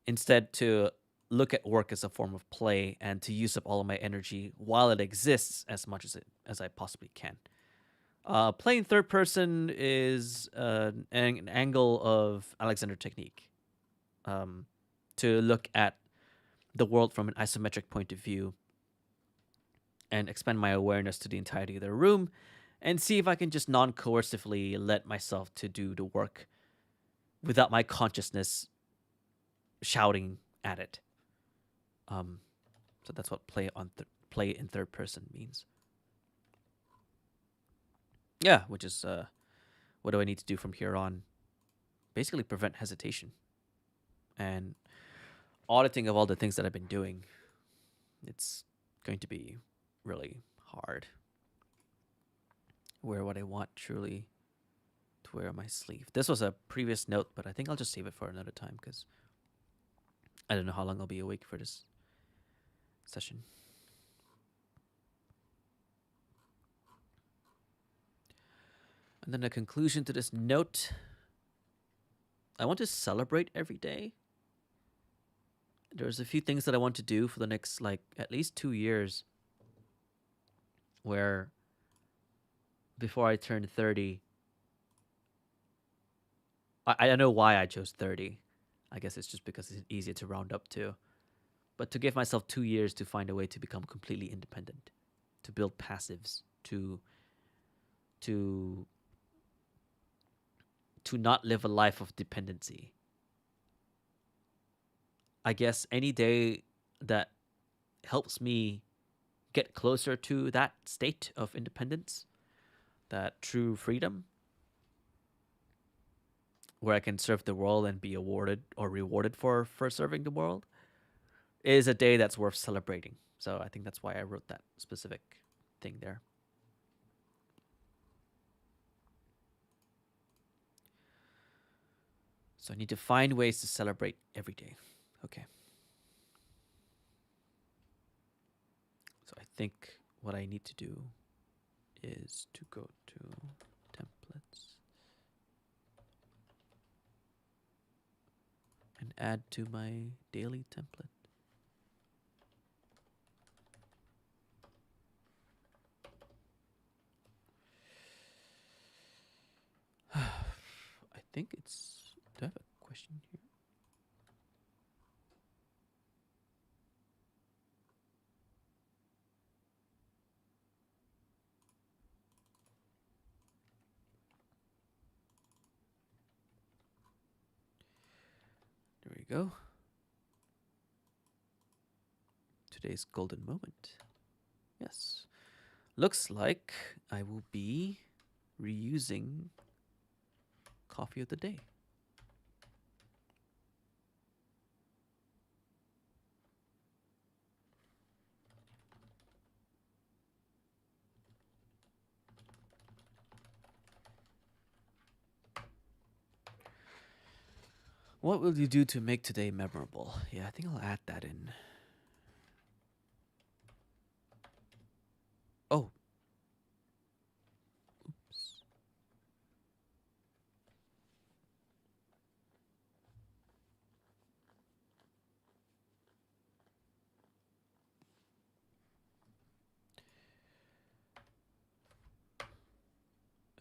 Instead, to look at work as a form of play and to use up all of my energy while it exists as much as I possibly can. Playing third person is an angle of Alexander technique, to look at the world from an isometric point of view and expand my awareness to the entirety of the room and see if I can just non-coercively let myself to do the work without my consciousness shouting at it. So that's what play in third person means. Yeah, which is what do I need to do from here on? Basically prevent hesitation and auditing of all the things that I've been doing. It's going to be really hard. Wear what I want truly to wear on my sleeve. This was a previous note, but I think I'll just save it for another time because I don't know how long I'll be awake for this session. And then a conclusion to this note. I want to celebrate every day. There's a few things that I want to do for the next, like, at least 2 years, where before I turn 30, I know why I chose 30. I guess it's just because it's easier to round up to. But to give myself 2 years to find a way to become completely independent, to build passives, to not live a life of dependency. I guess any day that helps me get closer to that state of independence, that true freedom, where I can serve the world and be awarded or rewarded for serving the world, is a day that's worth celebrating. So I think that's why I wrote that specific thing there. So I need to find ways to celebrate every day. Okay. So I think what I need to do is to go to templates and add to my daily template. I think it's... Do I have a question here? There we go. Today's golden moment. Yes. Looks like I will be reusing coffee of the day. What will you do to make today memorable? Yeah, I think I'll add that in. Oh. Oops.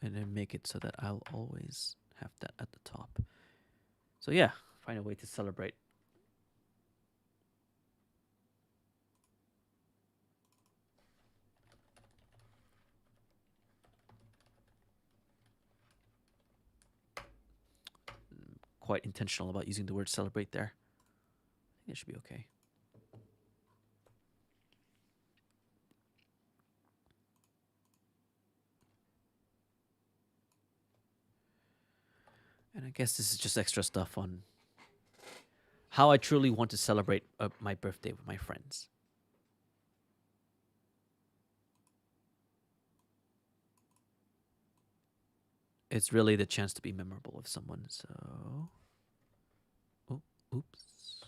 And then make it so that I'll always have that at the top. So yeah, find a way to celebrate. Quite intentional about using the word celebrate there. I think it should be okay. And I guess this is just extra stuff on how I truly want to celebrate my birthday with my friends. It's really the chance to be memorable with someone, so... Oh, oops.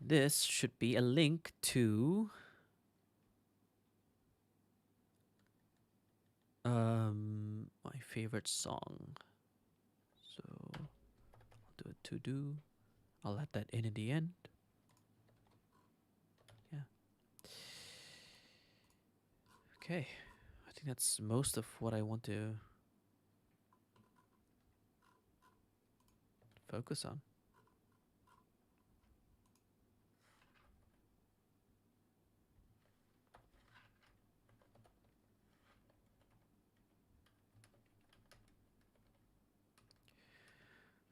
this should be a link to my favorite song. So I'll do a to-do. I'll add that in the end. Yeah. Okay. I think that's most of what I want to focus on.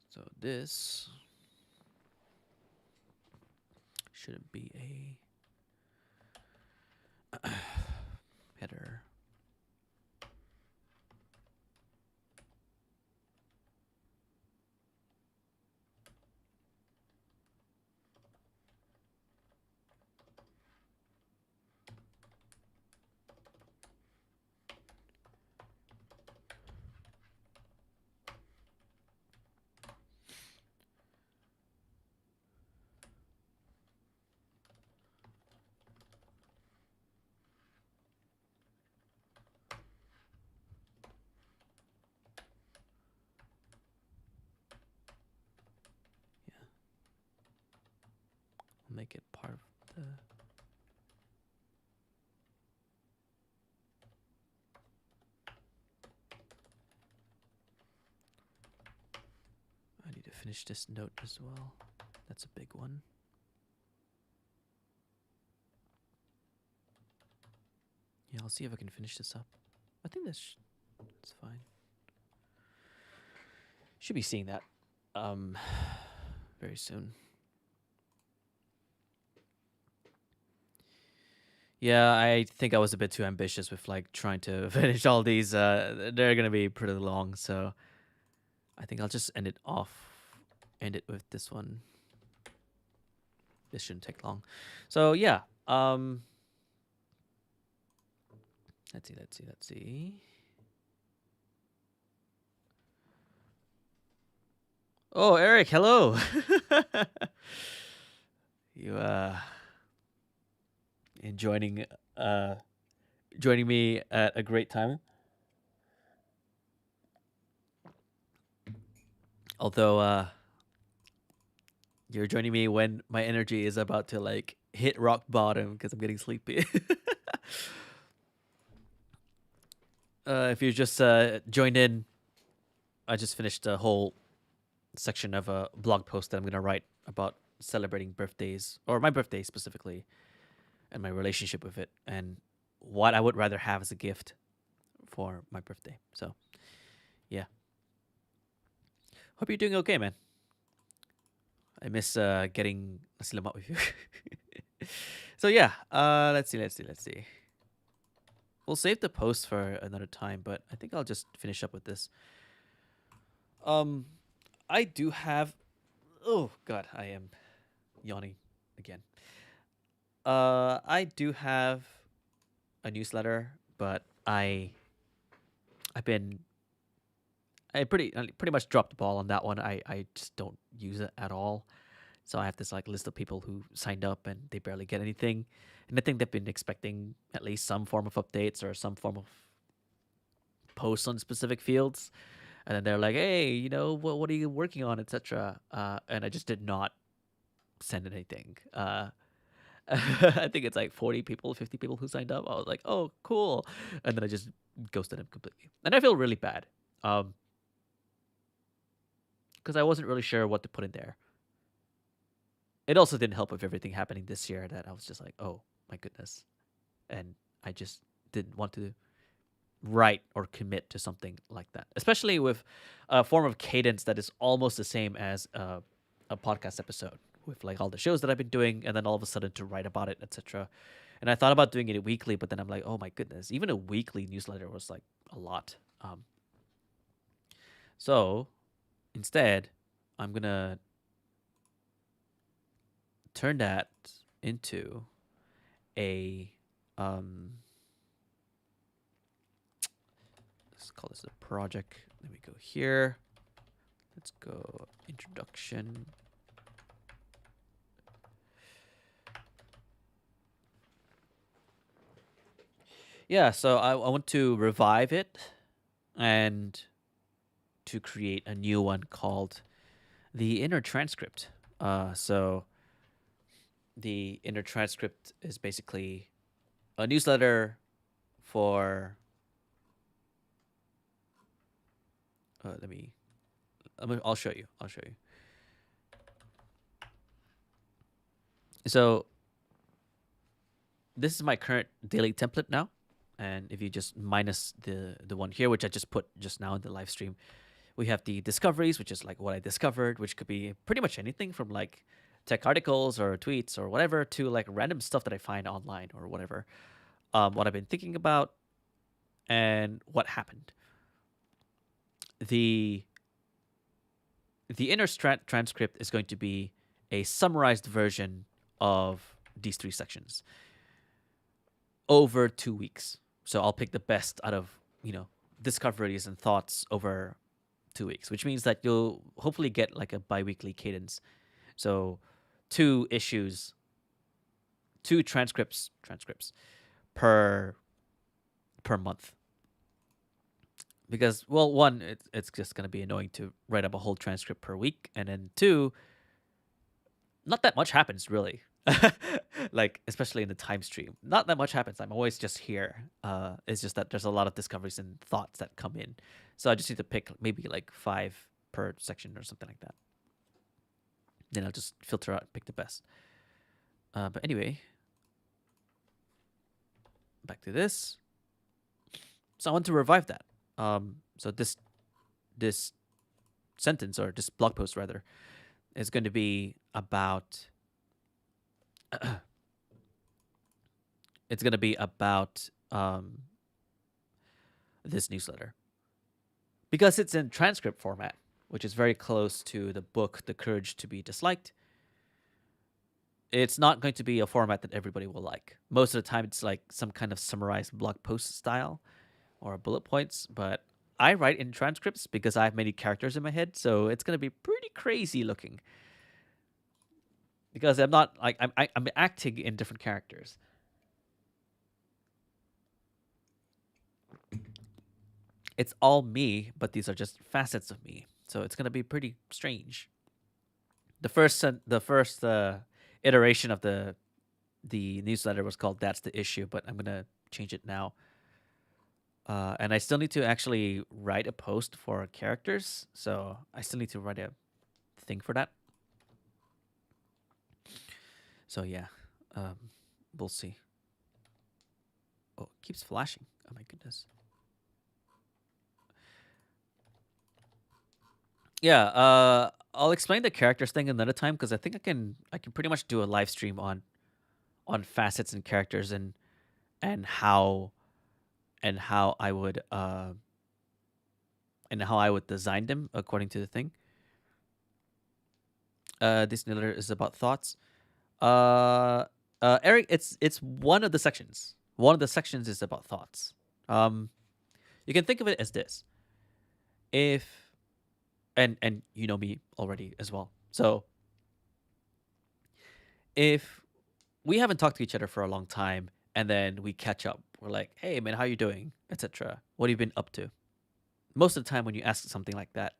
So this shouldn't be a header. I'll make it part of the... I need to finish this note as well. That's a big one. Yeah, I'll see if I can finish this up. I think that's fine. Should be seeing that very soon. Yeah, I think I was a bit too ambitious with like trying to finish all these. They're gonna be pretty long, so I think I'll just end it with this one. This shouldn't take long. So yeah, let's see. Oh, Eric, hello. You joining me at a great time. Although you're joining me when my energy is about to like hit rock bottom because I'm getting sleepy. If you just joined in, I just finished a whole section of a blog post that I'm gonna write about celebrating birthdays, or my birthday specifically, and my relationship with it, and what I would rather have as a gift for my birthday. So, yeah. Hope you're doing okay, man. I miss getting nasi lemak with you. So yeah, let's see. We'll save the post for another time, but I think I'll just finish up with this. I do have... Oh god, I am yawning again. I do have a newsletter, but I pretty much dropped the ball on that one. I just don't use it at all. So I have this like list of people who signed up and they barely get anything. And I think they've been expecting at least some form of updates or some form of posts on specific fields. And then they're like, hey, you know, what are you working on, etc. And I just did not send anything. I think it's like 40 people, 50 people who signed up. I was like, oh, cool. And then I just ghosted them completely. And I feel really bad. Because I wasn't really sure what to put in there. It also didn't help with everything happening this year that I was just like, oh my goodness. And I just didn't want to write or commit to something like that, especially with a form of cadence that is almost the same as a podcast episode, with like all the shows that I've been doing, and then all of a sudden to write about it, etc. And I thought about doing it weekly, but then I'm like, oh my goodness, even a weekly newsletter was like a lot. So instead, I'm gonna turn that into a let's call this a project. Let me go here. Let's go introduction. Yeah, so I want to revive it and to create a new one called the Inner Transcript. So the Inner Transcript is basically a newsletter for. Let me. I'll show you. I'll show you. So this is my current daily template now, and if you just minus the one here, which I just put just now in the live stream, we have the discoveries, which is like what I discovered, which could be pretty much anything from like tech articles or tweets or whatever to like random stuff that I find online or whatever. What I've been thinking about and what happened. The inner transcript is going to be a summarized version of these three sections over 2 weeks. So I'll pick the best out of, discoveries and thoughts over 2 weeks, which means that you'll hopefully get like a bi-weekly cadence. So 2 issues, 2 transcripts per month. Because, well, one, it's just going to be annoying to write up a whole transcript per week. And then two, not that much happens really. Like, especially in the time stream, not that much happens. I'm always just here. It's just that there's a lot of discoveries and thoughts that come in. So I just need to pick maybe like 5 per section or something like that. Then I'll just filter out and pick the best. But anyway, back to this. So I want to revive that. So this sentence, or this blog post rather, is going to be about. It's going to be about this newsletter because it's in transcript format, which is very close to the book The Courage to Be Disliked. It's not going to be a format that everybody will like. Most of the time, it's like some kind of summarized blog post style or bullet points, but I write in transcripts because I have many characters in my head, so it's going to be pretty crazy looking. Because I'm not like I'm acting in different characters. It's all me, but these are just facets of me. So it's gonna be pretty strange. The first iteration of the newsletter was called "That's the Issue," but I'm gonna change it now. And I still need to actually write a post for characters, so I still need to write a thing for that. So yeah, we'll see. Oh, it keeps flashing. Oh my goodness. Yeah, I'll explain the characters thing another time because I think I can pretty much do a live stream on facets and characters and how and how I would design them according to the thing. This newsletter is about thoughts. Eric, it's one of the sections. One of the sections is about thoughts. You can think of it as this. If and you know me already as well. So if we haven't talked to each other for a long time and then we catch up, we're like, "Hey man, how you doing?" etc. What have you been up to? Most of the time when you ask something like that,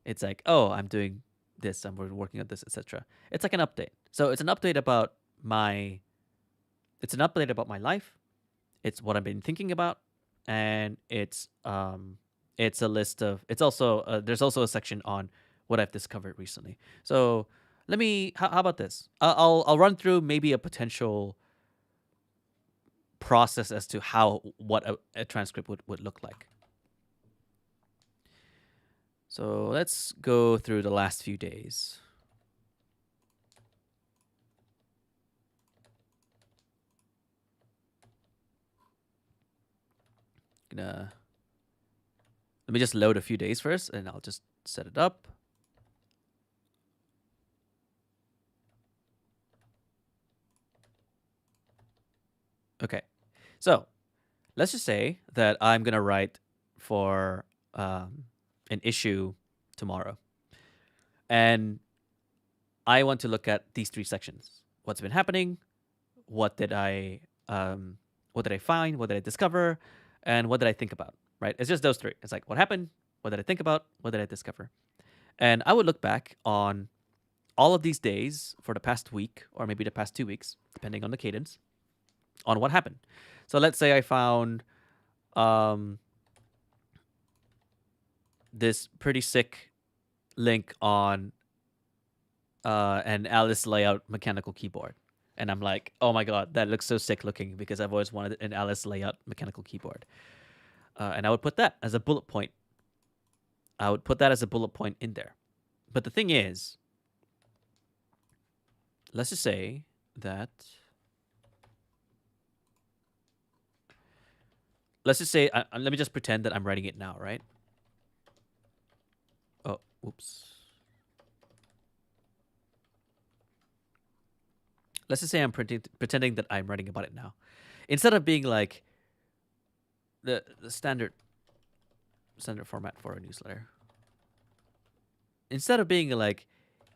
it's like, "Oh, I'm doing this, I'm working on this, etc." It's like an update. So it's an update about my life. It's what I've been thinking about, and it's a list of. It's also there's also a section on what I've discovered recently. So let me. How about this? I'll run through maybe a potential process as to how what a transcript would look like. So let's go through the last few days. Let me just load a few days first, and I'll just set it up. Okay, so let's just say that I'm gonna write for an issue tomorrow, and I want to look at these 3 sections: what's been happening, what did I what did I find, what did I discover, and what did I think about, right? It's just those three. It's like, what happened, what did I think about, what did I discover? And I would look back on all of these days for the past week or maybe the past 2 weeks, depending on the cadence, on what happened. So let's say I found this pretty sick link on an Alice layout mechanical keyboard. And I'm like, oh my God, that looks so sick looking because I've always wanted an Alice layout mechanical keyboard. And I would put that as a bullet point. I would put that as a bullet point in there. But the thing is, let's just say that, let me just pretend that I'm writing it now, right? Oh, oops. Let's just say I'm pretending that I'm writing about it now. Instead of being like the standard format for a newsletter. Instead of being like,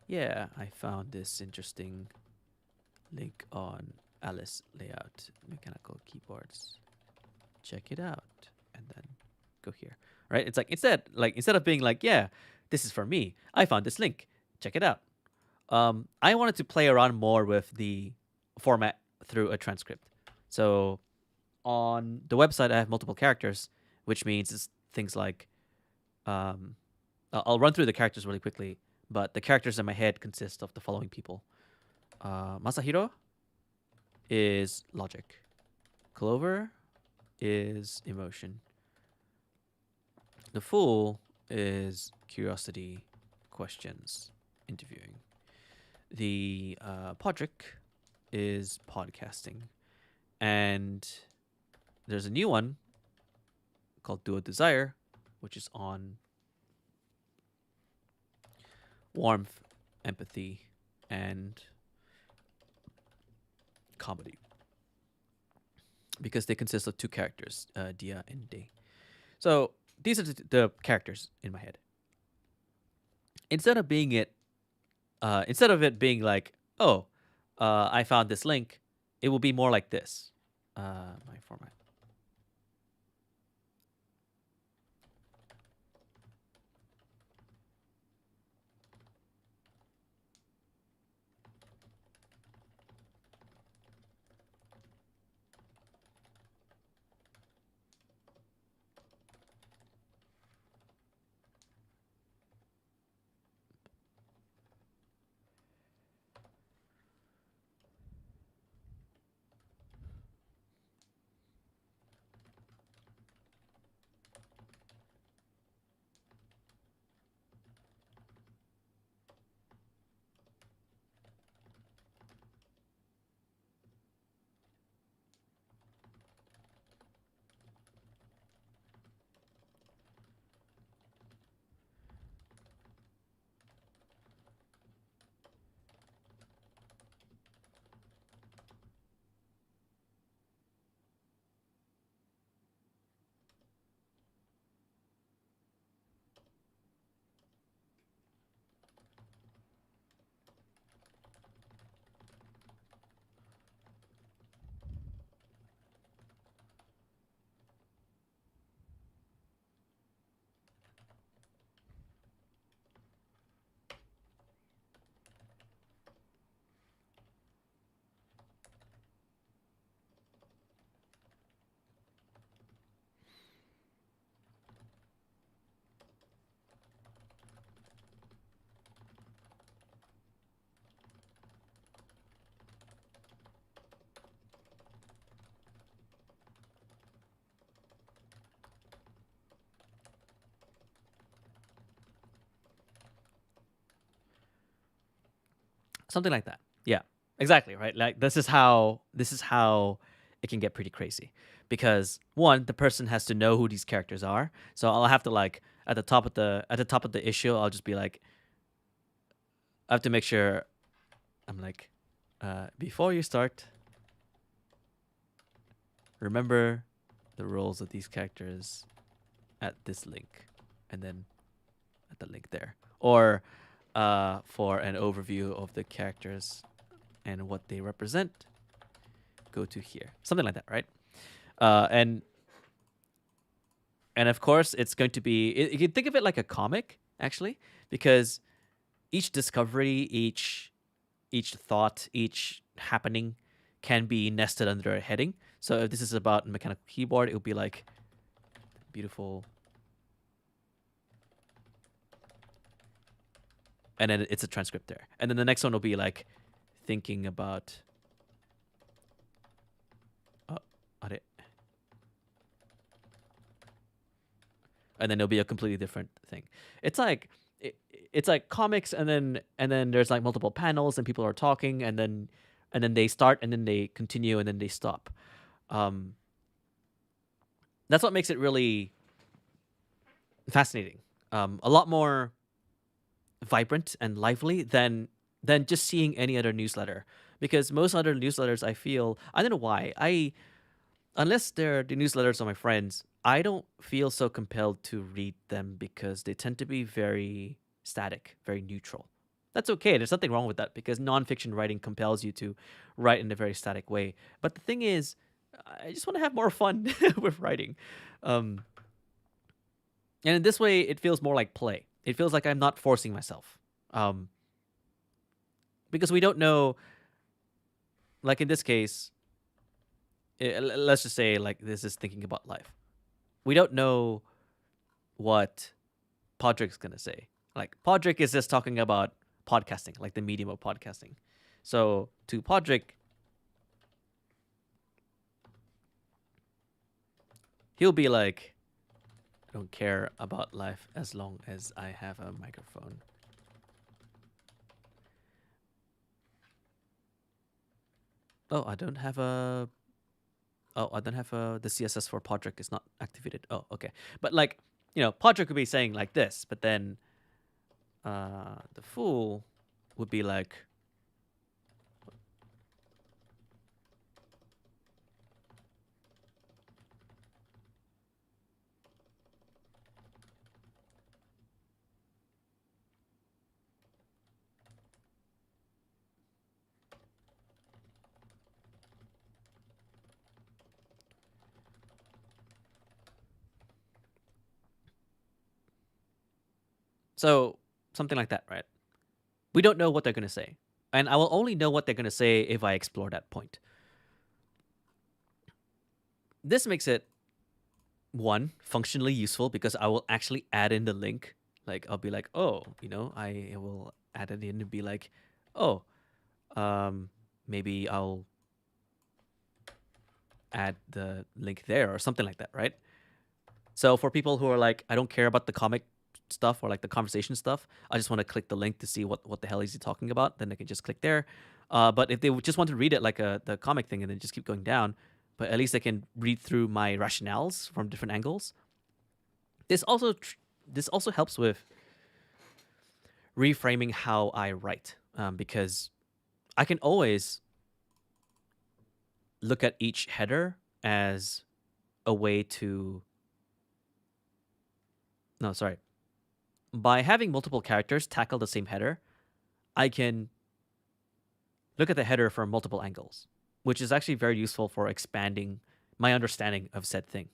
yeah, I found this interesting link on Alice layout mechanical keyboards. Check it out. And then go here. Right? It's like instead of being like, yeah, this is for me. I found this link. Check it out. I wanted to play around more with the format through a transcript. So on the website, I have multiple characters, which means it's things like, I'll run through the characters really quickly, but the characters in my head consist of the following people. Masahiro is logic. Clover is emotion. The Fool is curiosity, questions, interviewing. The Podrick is podcasting. And there's a new one called Duo Desire, which is on warmth, empathy, and comedy. Because they consist of two characters, Dia and Day. So these are the characters in my head. Instead of it being like, oh, I found this link, it will be more like this. My format. Something like that. Yeah, exactly. Right. Like this is how it can get pretty crazy, because one, the person has to know who these characters are. So I'll have to like at the top of the issue, I'll just be like, I have to make sure I'm like, before you start, remember the roles of these characters at this link, and then at the link there, or for an overview of the characters and what they represent, go to here. Something like that, right? And of course, it's going to be. You can think of it like a comic, actually, because each discovery, each thought, each happening can be nested under a heading. So if this is about a mechanical keyboard, it would be like beautiful, and then it's a transcript there. And then the next one will be like thinking about. Uh, are and then it'll be a completely different thing. It's like it's like comics, and then there's like multiple panels, and people are talking, and then they start, and then they continue, and then they stop. Um, that's what makes it really fascinating. A lot more vibrant and lively than just seeing any other newsletter. Because most other newsletters, I feel, I don't know why, unless they're the newsletters of my friends, I don't feel so compelled to read them because they tend to be very static, very neutral. That's okay. There's nothing wrong with that because nonfiction writing compels you to write in a very static way. But the thing is, I just want to have more fun with writing. Um, and in this way, it feels more like play. It feels like I'm not forcing myself. Um, because we don't know, like in this case, let's just say like this is thinking about life. We don't know what Podrick's gonna say. Like Podrick is just talking about podcasting, like the medium of podcasting. So to Podrick, he'll be like, I don't care about life as long as I have a microphone. Oh, I don't have a. Oh, I don't have a. The CSS for Podrick is not activated. Oh, okay. But like, Podrick could be saying like this, but then the fool would be like, so something like that, right? We don't know what they're gonna say, and I will only know what they're gonna say if I explore that point. This makes it one functionally useful because I will actually add in the link. Like I'll be like, oh, I will add it in and be like, oh, maybe I'll add the link there or something like that, right? So for people who are like, I don't care about the comic stuff or like the conversation stuff, I just want to click the link to see what the hell is he talking about. Then they can just click there. But if they just want to read it like the comic thing and then just keep going down, but at least they can read through my rationales from different angles. This also helps with reframing how I write, because I can always look at each header as a way to. No, sorry. By having multiple characters tackle the same header, I can look at the header from multiple angles, which is actually very useful for expanding my understanding of said thing.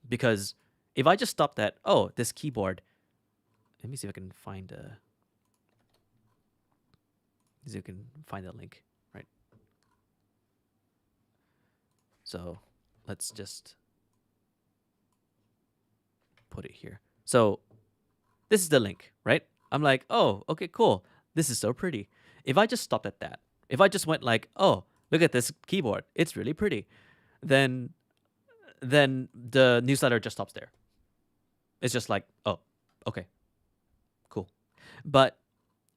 Because if I just stop that, oh, this keyboard, let me see if I can find a. You can find that link, right? So let's just put it here. So this is the link, right? I'm like, oh, okay, cool. This is so pretty. If I just stopped at that, if I just went like, oh, look at this keyboard, it's really pretty, then the newsletter just stops there. It's just like, oh, okay, cool. But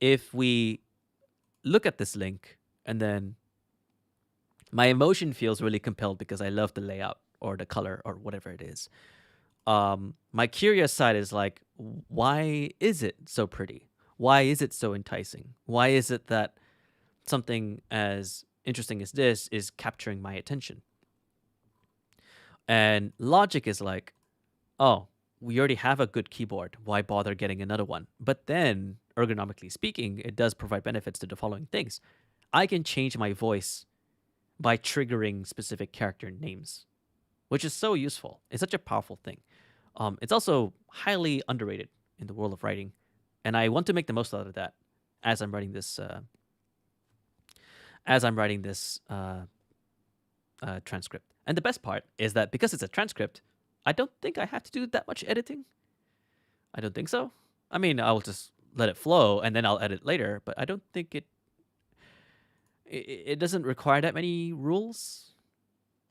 if we look at this link and then my emotion feels really compelled because I love the layout or the color or whatever it is. My curious side is like, why is it so pretty? Why is it so enticing? Why is it that something as interesting as this is capturing my attention? And logic is like, oh, we already have a good keyboard. Why bother getting another one? But then, ergonomically speaking, it does provide benefits to the following things. I can change my voice by triggering specific character names. which is so useful. It's such a powerful thing. It's also highly underrated in the world of writing, and I want to make the most out of that as I'm writing this. Transcript. And the best part is that because it's a transcript, I don't think I have to do that much editing. I don't think so. I mean, I'll just let it flow and then I'll edit later, but I don't think it doesn't require that many rules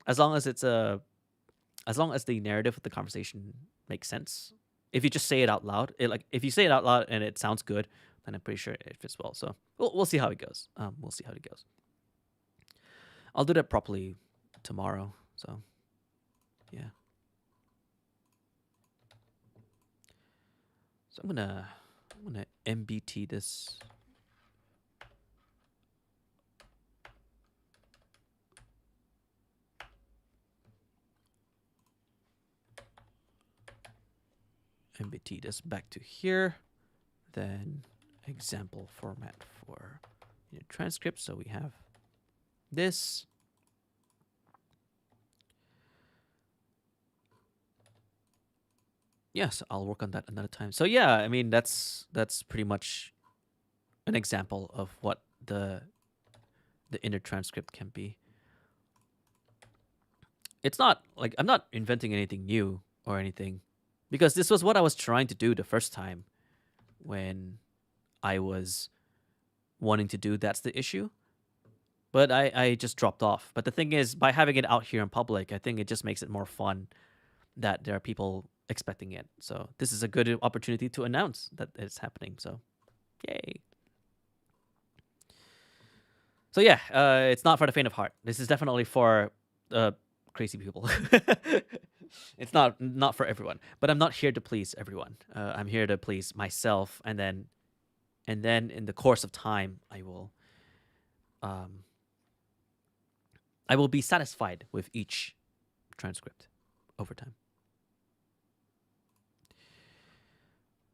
as long as as long as the narrative of the conversation makes sense. If you just say it out loud, if you say it out loud and it sounds good, then I'm pretty sure it fits well. So we'll see how it goes. We'll see how it goes. I'll do that properly tomorrow. So yeah. So I'm gonna MBT this. MBT this back to here. Then example format for transcript. So we have this. Yes, I'll work on that another time. So yeah, I mean that's pretty much an example of what the inner transcript can be. It's not like I'm not inventing anything new or anything, because this was what I was trying to do the first time when I was wanting to do That's the Issue. But I just dropped off. But the thing is, by having it out here in public, I think it just makes it more fun that there are people expecting it. So this is a good opportunity to announce that it's happening. So yay. So yeah, it's not for the faint of heart. This is definitely for crazy people. It's not for everyone. But I'm not here to please everyone. I'm here to please myself, and then in the course of time, I will be satisfied with each transcript over time.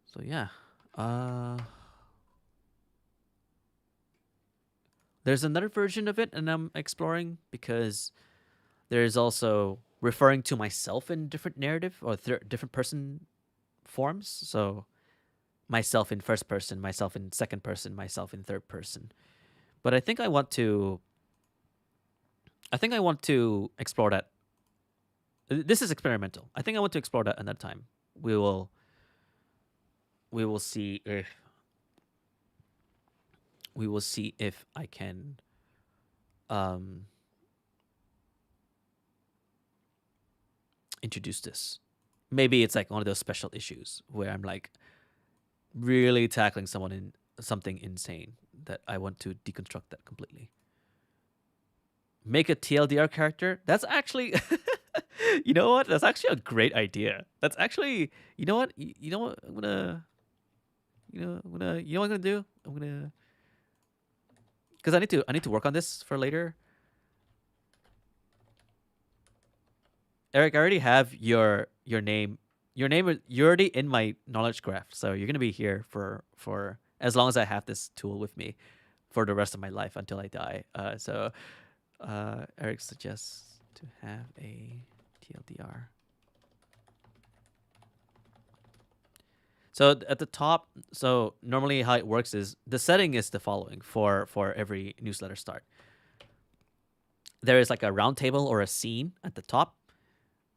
So yeah, there's another version of it, and I'm exploring because there's also referring to myself in different narrative or different person forms. So myself in first person, myself in second person, myself in third person. But I think I want to explore that. This is experimental. I think I want to explore that another time. We will see if I can introduce this. Maybe it's like one of those special issues where I'm like really tackling something insane that I want to deconstruct that completely. Make a TLDR character. That's actually you know what? That's actually a great idea. That's actually, you know what? You know what? I'm gonna what I'm gonna do? I'm gonna, because I need to work on this for later. Eric, I already have your name. Your name, you're already in my knowledge graph, so you're gonna be here for as long as I have this tool with me for the rest of my life until I die. Eric suggests to have a TLDR. So at the top, so normally how it works is the setting is the following for every newsletter start. There is like a round table or a scene at the top,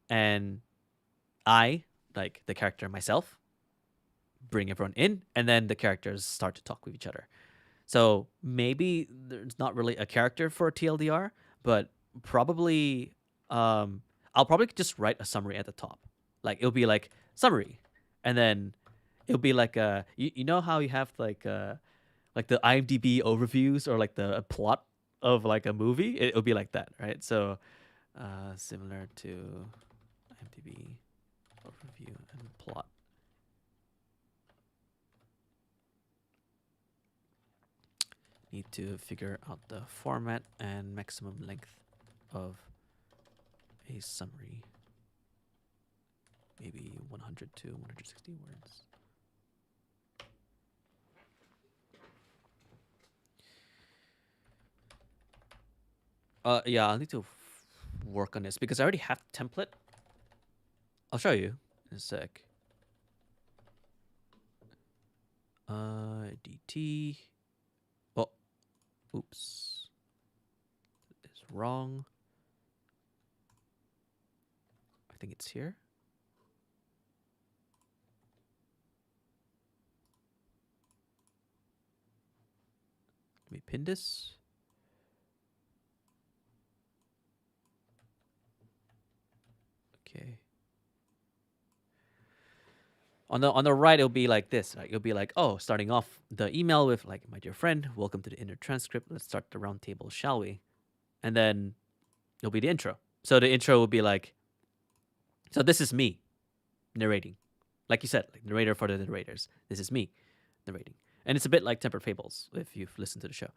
and I, like the character myself, bring everyone in, and then the characters start to talk with each other. So maybe there's not really a character for TLDR, but probably I'll probably just write a summary at the top. Like it'll be like summary, and then it'll be like you know how you have like the IMDb overviews or like the plot of like a movie. It'll be like that, right? So similar to IMDb overview and plot. Need to figure out the format and maximum length of a summary. Maybe 100 to 160 words. Yeah, I'll need to work on this because I already have the template. I'll show you in a sec. DT. Oh, oops. It's wrong. I think it's here. Let me pin this. Okay. On the right, it'll be like this. Right? It'll be like, oh, starting off the email with like, my dear friend, welcome to the inner transcript. Let's start the round table, shall we? And then it'll be the intro. So the intro will be like, so this is me narrating. Like you said, like narrator for the narrators. This is me narrating. And it's a bit like Tempered Fables, if you've listened to the show.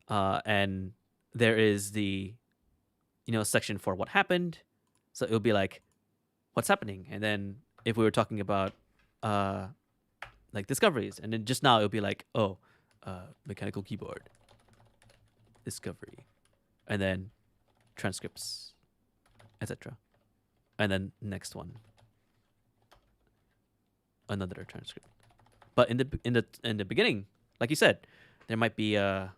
And there is the, section for what happened. So it'll be like, what's happening? And then if we were talking about like discoveries, and then just now it'll be like, oh, mechanical keyboard discovery, and then transcripts, etc. And then next one, another transcript. But in the beginning, like you said, there might be a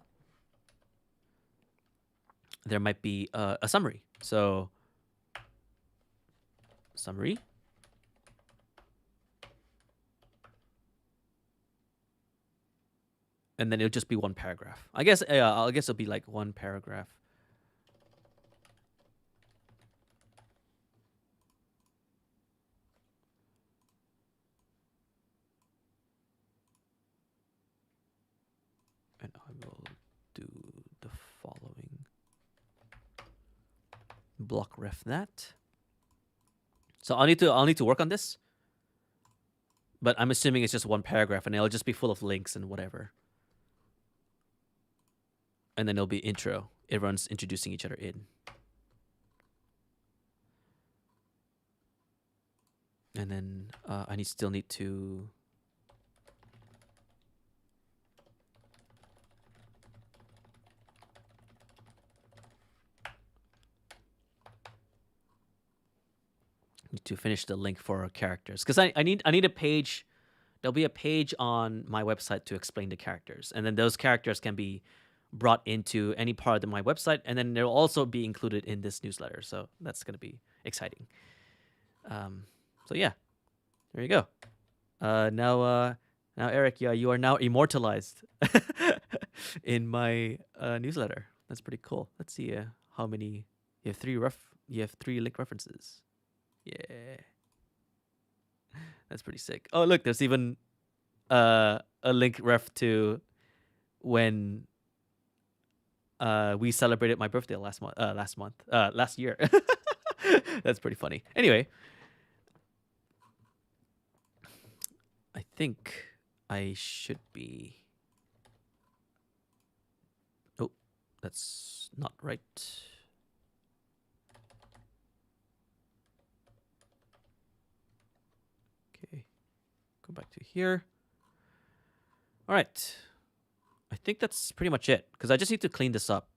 summary. So summary. And then it'll just be one paragraph. I guess it'll be like one paragraph. And I will do the following. Block ref that. So I'll need to work on this. But I'm assuming it's just one paragraph, and it'll just be full of links and whatever. And then it'll be intro. Everyone's introducing each other in. And then I still need to finish the link for characters, because I need a page. There'll be a page on my website to explain the characters, and then those characters can be brought into any part of my website, and then they'll also be included in this newsletter. So that's going to be exciting. So yeah, there you go. Now Eric, yeah, you are now immortalized in my newsletter. That's pretty cool. Let's see how many you have. You have 3 link references. Yeah, that's pretty sick. Oh, look, there's even a link ref to when we celebrated my birthday last year. That's pretty funny. Anyway, I think I should be. Oh, that's not right. Okay, go back to here. All right. I think that's pretty much it, because I just need to clean this up.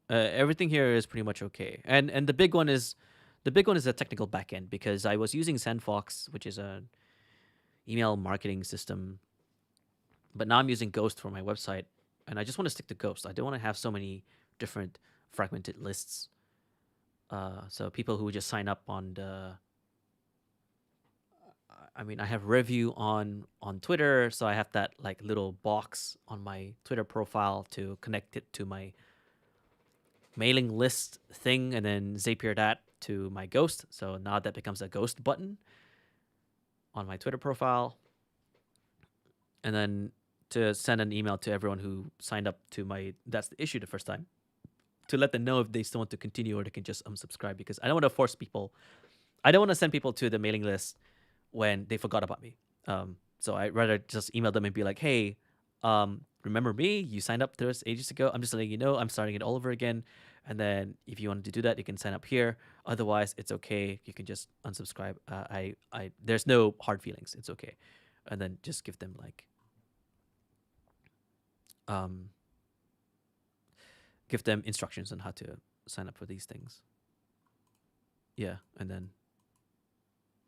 Everything here is pretty much okay, and the big one is a technical backend, because I was using Sandfox, which is an email marketing system, but now I'm using Ghost for my website, and I just want to stick to Ghost. I don't want to have so many different fragmented lists. So people who just sign up on the, I have review on Twitter, so I have that like little box on my Twitter profile to connect it to my mailing list thing, and then Zapier that to my Ghost. So now that becomes a Ghost button on my Twitter profile. And then to send an email to everyone who signed up to that's the issue the first time, to let them know if they still want to continue or they can just unsubscribe, because I don't want to force people. I don't want to send people to the mailing list when they forgot about me. So I'd rather just email them and be like, hey, remember me? You signed up to us ages ago. I'm just letting you know I'm starting it all over again. And then if you wanted to do that, you can sign up here. Otherwise, it's okay. You can just unsubscribe. There's no hard feelings. It's okay. And then just give them like, give them instructions on how to sign up for these things. Yeah, and then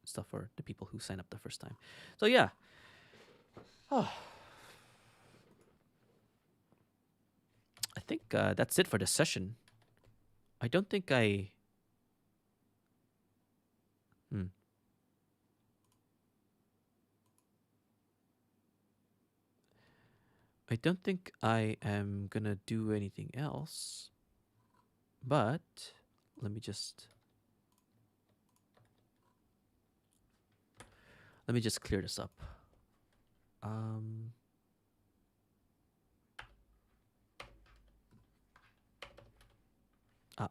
stuff for the people who sign up the first time. So yeah. Oh. I think that's it for this session. I don't think I. Hmm. I don't think I am gonna do anything else. But let me just clear this up. Um. Uh,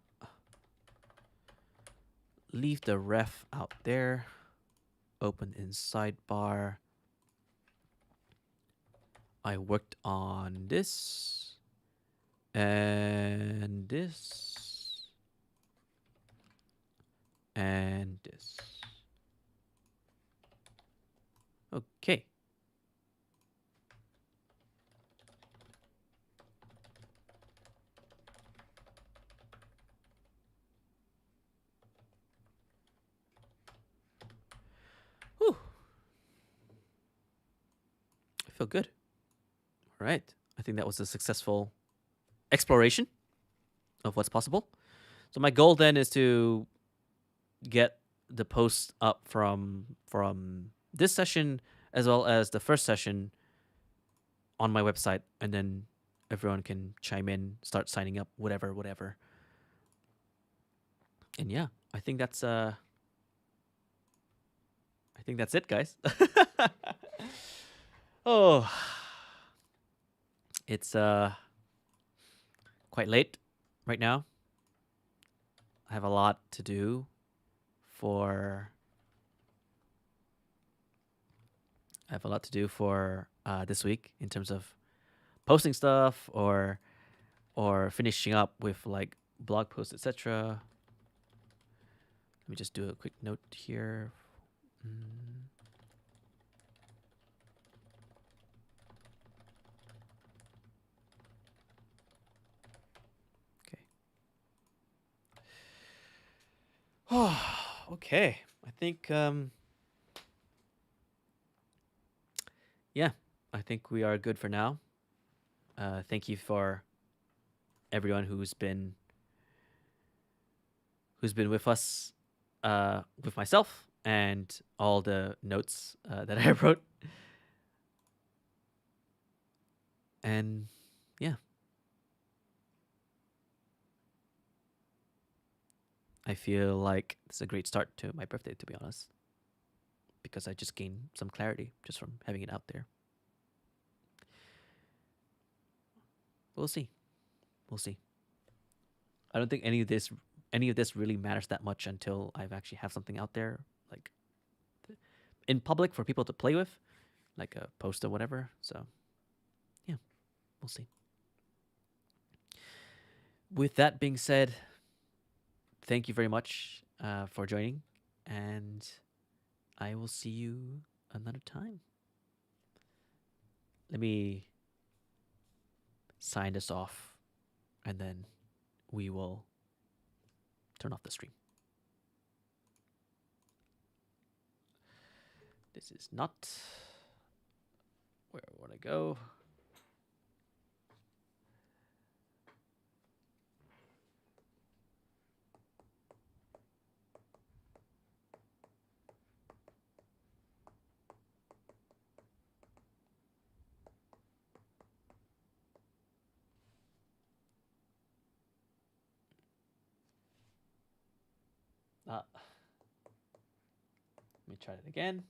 leave the ref out there. Open in sidebar. I worked on this and this and this. Okay. Whew. I feel good. All right. I think that was a successful exploration of what's possible. So my goal then is to get the posts up from this session as well as the first session on my website, and then everyone can chime in, start signing up, whatever. And yeah, I think that's it, guys. Oh, it's quite late right now. I have a lot to do for this week in terms of posting stuff or finishing up with like blog posts, etc. Let me just do a quick note here. Okay. Okay. I think yeah, I think we are good for now. Thank you for everyone who's been with us, with myself and all the notes that I wrote. And yeah, I feel like it's a great start to my birthday, to be honest, because I just gained some clarity just from having it out there. We'll see. We'll see. I don't think any of this really matters that much until I've actually have something out there, like in public for people to play with, like a post or whatever. So yeah, we'll see. With that being said, thank you very much for joining, and I will see you another time. Let me sign this off, and then we will turn off the stream. This is not where I want to go. Let me try it again.